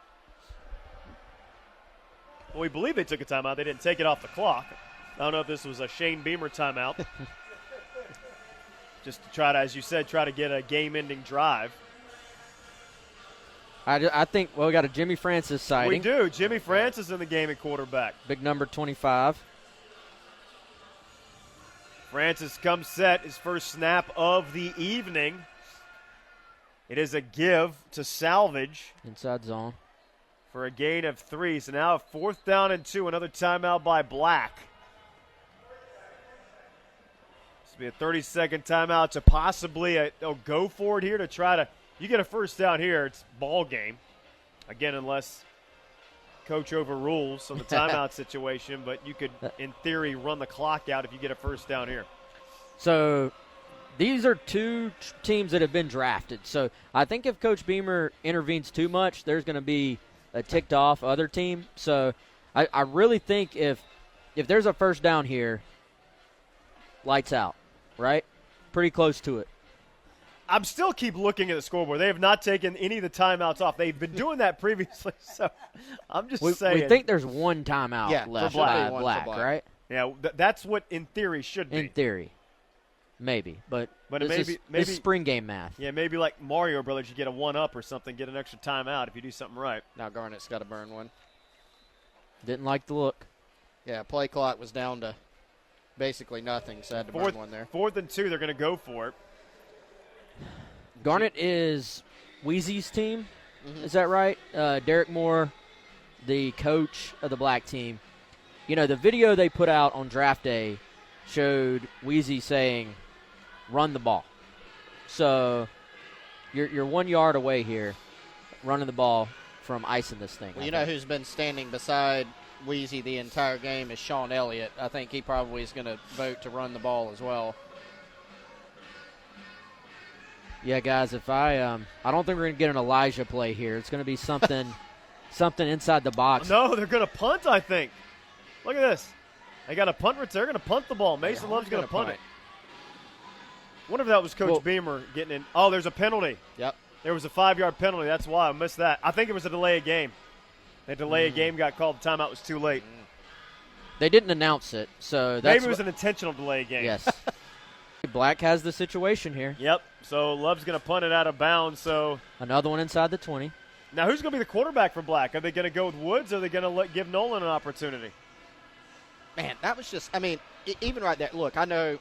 Well, we believe they took a timeout. They didn't take it off the clock. I don't know if this was a Shane Beamer timeout. Just to try to, as you said, try to get a game-ending drive. I think, we got a Jimmy Francis sighting. We do. Jimmy Francis in the game at quarterback. Big number 25. Francis comes set, his first snap of the evening. It is a give to salvage. Inside zone. For a gain of 3. So now 4th down and 2. Another timeout by Black. This will be a 30-second timeout to possibly go for it here to try to. You get a first down here, it's ball game. Again, unless coach overrules on the timeout situation. But you could, in theory, run the clock out if you get a first down here. So these are two teams that have been drafted. So I think if Coach Beamer intervenes too much, there's going to be a ticked-off other team. So I really think if there's a first down here, lights out, right? Pretty close to it. I'm still keep looking at the scoreboard. They have not taken any of the timeouts off. They've been doing that previously, so I'm just saying. We think there's one timeout left by Black, right? Yeah, that's what in theory should be. In theory. Maybe, but maybe it's spring game math. Yeah, maybe like Mario Brothers, you get a 1-up or something, get an extra timeout if you do something right. Now Garnet's got to burn one. Didn't like the look. Yeah, play clock was down to basically nothing, so I had to burn one there. 4th and 2, they're going to go for it. Garnet is Wheezy's team. Mm-hmm. Is that right? Derek Moore, the coach of the Black team. The video they put out on draft day showed Wheezy saying, run the ball. So you're 1 yard away here, running the ball from icing this thing. Well, you know who's been standing beside Wheezy the entire game is Sean Elliott. I think he probably is going to vote to run the ball as well. Yeah, guys, if I don't think we're going to get an Elijah play here. It's going to be something inside the box. No, they're going to punt, I think. Look at this. They got a punt return. They're going to punt the ball. Mason Love's going to punt it. Wonder if that was Coach Beamer getting in. Oh, there's a penalty. Yep. There was a 5-yard penalty. That's why I missed that. I think it was a delay of game. The delay of game got called. The timeout was too late. They didn't announce it, so that's maybe it was an intentional delay of game. Yes. Black has the situation here. Yep. So Love's going to punt it out of bounds. So another one inside the 20. Now who's going to be the quarterback for Black? Are they going to go with Woods, or are they going to give Nolan an opportunity? Man, that was just, I mean, even right there, look, I know,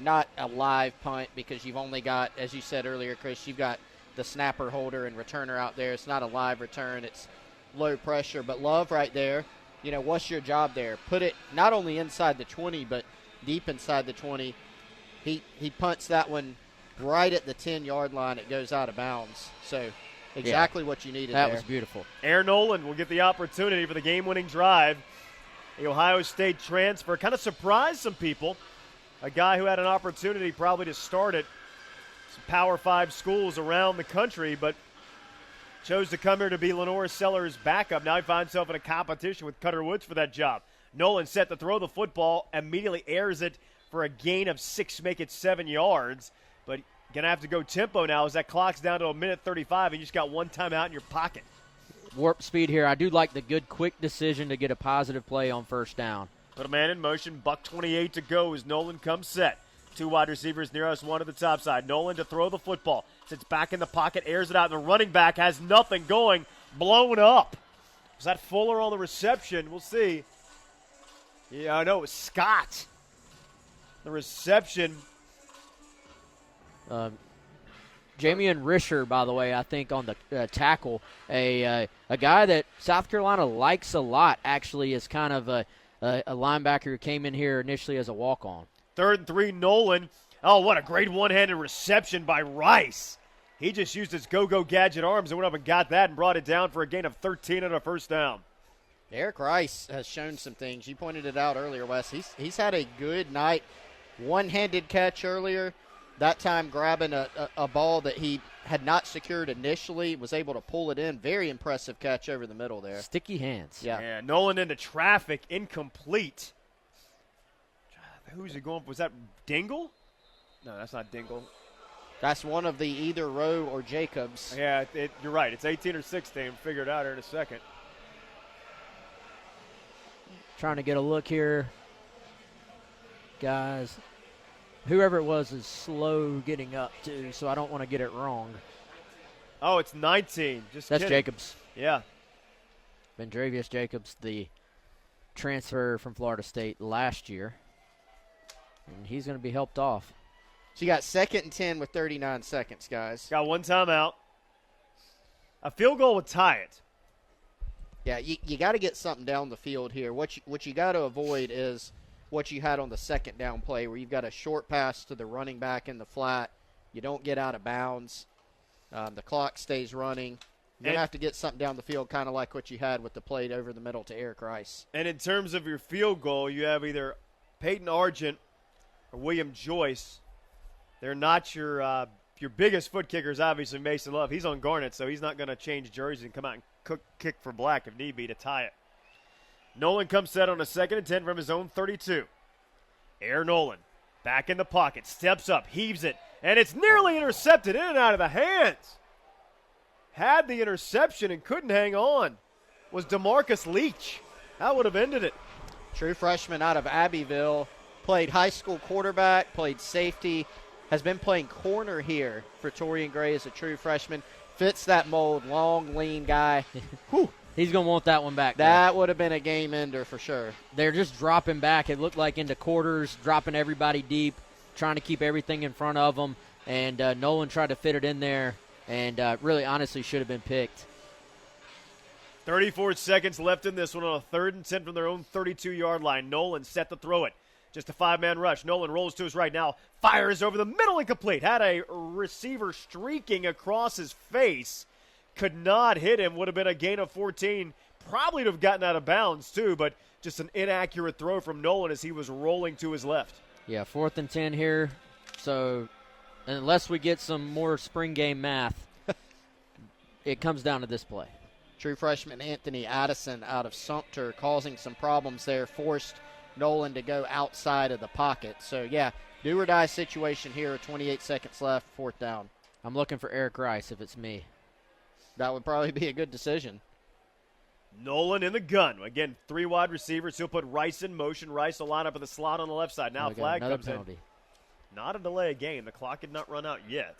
not a live punt because you've only got, as you said earlier, Chris, you've got the snapper, holder, and returner out there. It's not a live return. It's low pressure. But Love right there, what's your job there? Put it not only inside the 20, but deep inside the 20. He punts that one right at the 10-yard line. It goes out of bounds. So exactly what you needed there. That was beautiful. Aaron Nolan will get the opportunity for the game-winning drive. The Ohio State transfer kind of surprised some people. A guy who had an opportunity probably to start at some Power 5 schools around the country, but chose to come here to be Lenore Sellers' backup. Now he finds himself in a competition with Cutter Woods for that job. Nolan set to throw the football, immediately airs it for a gain of 6, make it 7 yards. But going to have to go tempo now as that clock's down to 1:35, and you just got one timeout in your pocket. Warp speed here. I do like the good, quick decision to get a positive play on first down. Put a man in motion. $1:28 to go as Nolan comes set. 2 wide receivers near us, one to the top side. Nolan to throw the football. Sits back in the pocket, airs it out, and the running back has nothing going. Blown up. Was that Fuller on the reception? We'll see. Yeah, I know it was Scott. The reception. Jamian Risher, by the way, I think on the tackle, a guy that South Carolina likes a lot, actually, is kind of a linebacker who came in here initially as a walk-on. 3rd and 3, Nolan. Oh, what a great one-handed reception by Rice. He just used his go-go gadget arms and went up and got that and brought it down for a gain of 13 and a first down. Eric Rice has shown some things. You pointed it out earlier, Wes. He's had a good night. One-handed catch earlier. That time grabbing a ball that he had not secured initially, was able to pull it in. Very impressive catch over the middle there. Sticky hands. Yeah, Nolan into traffic, incomplete. Who's he going for? Was that Dingle? No, that's not Dingle. That's one of the either Rowe or Jacobs. Yeah, you're right. It's 18 or 16. Figure it out here in a second. Trying to get a look here. Guys, whoever it was is slow getting up, too, so I don't want to get it wrong. Oh, it's 19. That's kidding. Jacobs. Yeah. Vendravius Jacobs, the transfer from Florida State last year. And he's going to be helped off. So you got 2nd and 10 with 39 seconds, guys. Got one timeout. A field goal would tie it. Yeah, you got to get something down the field here. What you got to avoid is what you had on the 2nd down play, where you've got a short pass to the running back in the flat. You don't get out of bounds. The clock stays running. You're going to have to get something down the field, kind of like what you had with the play over the middle to Eric Rice. And in terms of your field goal, you have either Peyton Argent or William Joyce. They're not your biggest foot kickers, obviously, Mason Love. He's on Garnet, so he's not going to change jerseys and come out and kick for Black if need be to tie it. Nolan comes set on a 2nd and 10 from his own 32. Air Nolan back in the pocket, steps up, heaves it, and it's nearly intercepted in and out of the hands. Had the interception and couldn't hang on. Was DeMarcus Leach. That would have ended it. True freshman out of Abbeville. Played high school quarterback, played safety, has been playing corner here for Torian Gray as a true freshman. Fits that mold, long, lean guy. Whew. He's going to want that one back. That would have been a game ender for sure. They're just dropping back. It looked like into quarters, dropping everybody deep, trying to keep everything in front of them. And Nolan tried to fit it in there and really honestly should have been picked. 34 seconds left in this one on a 3rd and 10 from their own 32-yard line. Nolan set to throw it. Just a 5-man rush. Nolan rolls to his right now. Fires over the middle, incomplete. Had a receiver streaking across his face. Could not hit him. Would have been a gain of 14. Probably would have gotten out of bounds, too, but just an inaccurate throw from Nolan as he was rolling to his left. Yeah, 4th and 10 here. So unless we get some more spring game math, it comes down to this play. True freshman Anthony Addison out of Sumter causing some problems there. Forced Nolan to go outside of the pocket. So, yeah, do-or-die situation here. 28 seconds left, 4th down. I'm looking for Eric Rice if it's me. That would probably be a good decision. Nolan in the gun. Again, 3 wide receivers. He'll put Rice in motion. Rice will line up in the slot on the left side. Now flag comes penalty. in. Not a delay game. The clock had not run out yet.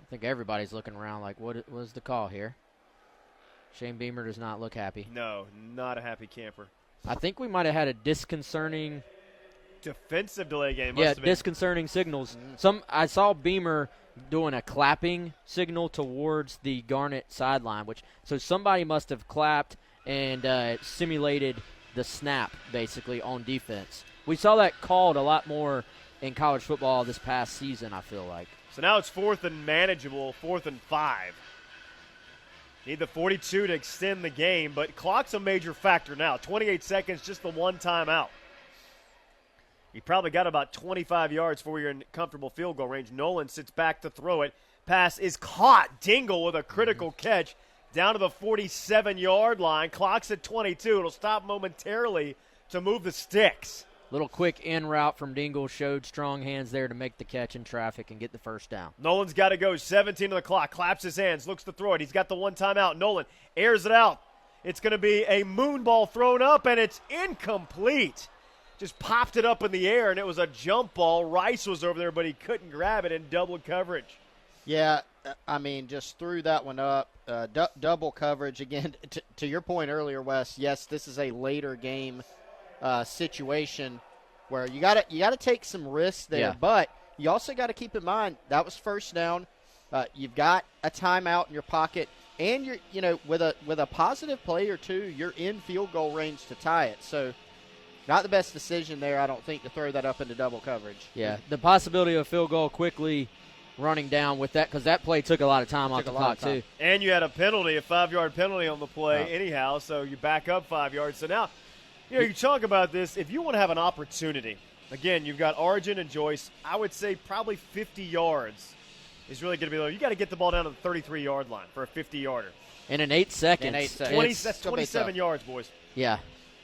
I think everybody's looking around like, what was the call here? Shane Beamer does not look happy. No, not a happy camper. I think we might have had a disconcerting defensive delay game. Yeah, disconcerting signals. I saw Beamer doing a clapping signal towards the Garnet sideline, so somebody must have clapped and simulated the snap basically on defense. We saw that called a lot more in college football this past season, I feel like. So now it's 4th and manageable, 4th and 5. Need the 42 to extend the game, but clock's a major factor now. 28 seconds, just the one timeout. You probably got about 25 yards before you're in comfortable field goal range. Nolan sits back to throw it. Pass is caught. Dingle with a critical catch down to the 47-yard line. Clock's at 22. It'll stop momentarily to move the sticks. Little quick in route from Dingle showed strong hands there to make the catch in traffic and get the first down. Nolan's got to go. 17 on the clock. Claps his hands. Looks to throw it. He's got the one timeout. Nolan airs it out. It's going to be a moon ball thrown up, and it's incomplete. Just popped it up in the air, and it was a jump ball. Rice was over there, but he couldn't grab it in double coverage. Yeah, I mean, just threw that one up. Double coverage. Again, to your point earlier, Wes, yes, this is a later game situation where you gotta take some risks there, but you also got to keep in mind that was first down. You've got a timeout in your pocket, and you're with a positive play or two, you're in field goal range to tie it. So, not the best decision there, I don't think, to throw that up into double coverage. Yeah, the possibility of a field goal quickly running down with that, because that play took a lot of time off the clock too. And you had a penalty, a 5-yard penalty on the play anyhow, so you back up 5 yards. So now, you talk about this. If you want to have an opportunity, again, you've got Arjun and Joyce. I would say probably 50 yards is really going to be low. You got to get the ball down to the 33-yard line for a 50-yarder. And in 8 seconds. That's 27 yards, boys. Yeah.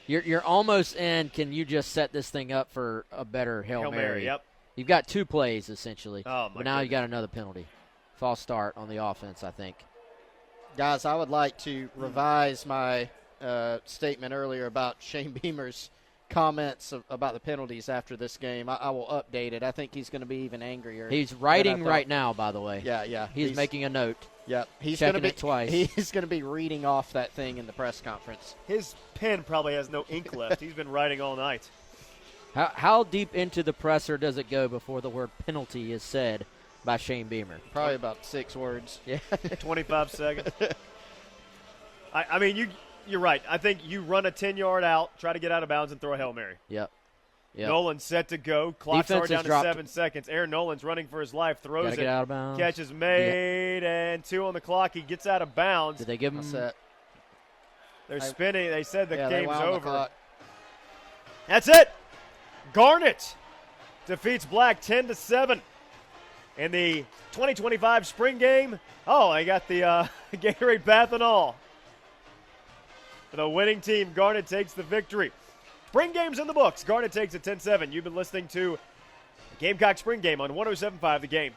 You're almost in. Can you just set this thing up for a better Hail Mary? Yep. You've got 2 plays, essentially. Oh, but now you got another penalty. False start on the offense, I think. Guys, I would like to revise my statement earlier about Shane Beamer's comments about the penalties after this game. I will update it. I think he's going to be even angrier. He's writing right now, by the way. Yeah. He's making a note. Yep. He's checking going to be it twice. He's going to be reading off that thing in the press conference. His pen probably has no ink left. He's been writing all night. How deep into the presser does it go before the word penalty is said by Shane Beamer? Probably about 6 words. Yeah. 25 seconds. I mean, you're right. I think you run a 10-yard out, try to get out of bounds, and throw a Hail Mary. Yep. Nolan set to go. Clock's already down to 7 seconds. Aaron Nolan's running for his life. Throws it. Get out of bounds. Catch is made, and 2 on the clock. He gets out of bounds. Did they give him set? They're spinning. They said the game's wound over. The clock. That's it. Garnet defeats Black 10-7 in the 2025 spring game. Oh, I got the Gatorade bath and all. For the winning team, Garnet takes the victory. Spring game's in the books. Garnet takes it 10-7. You've been listening to Gamecock Spring Game on 107.5 The Game.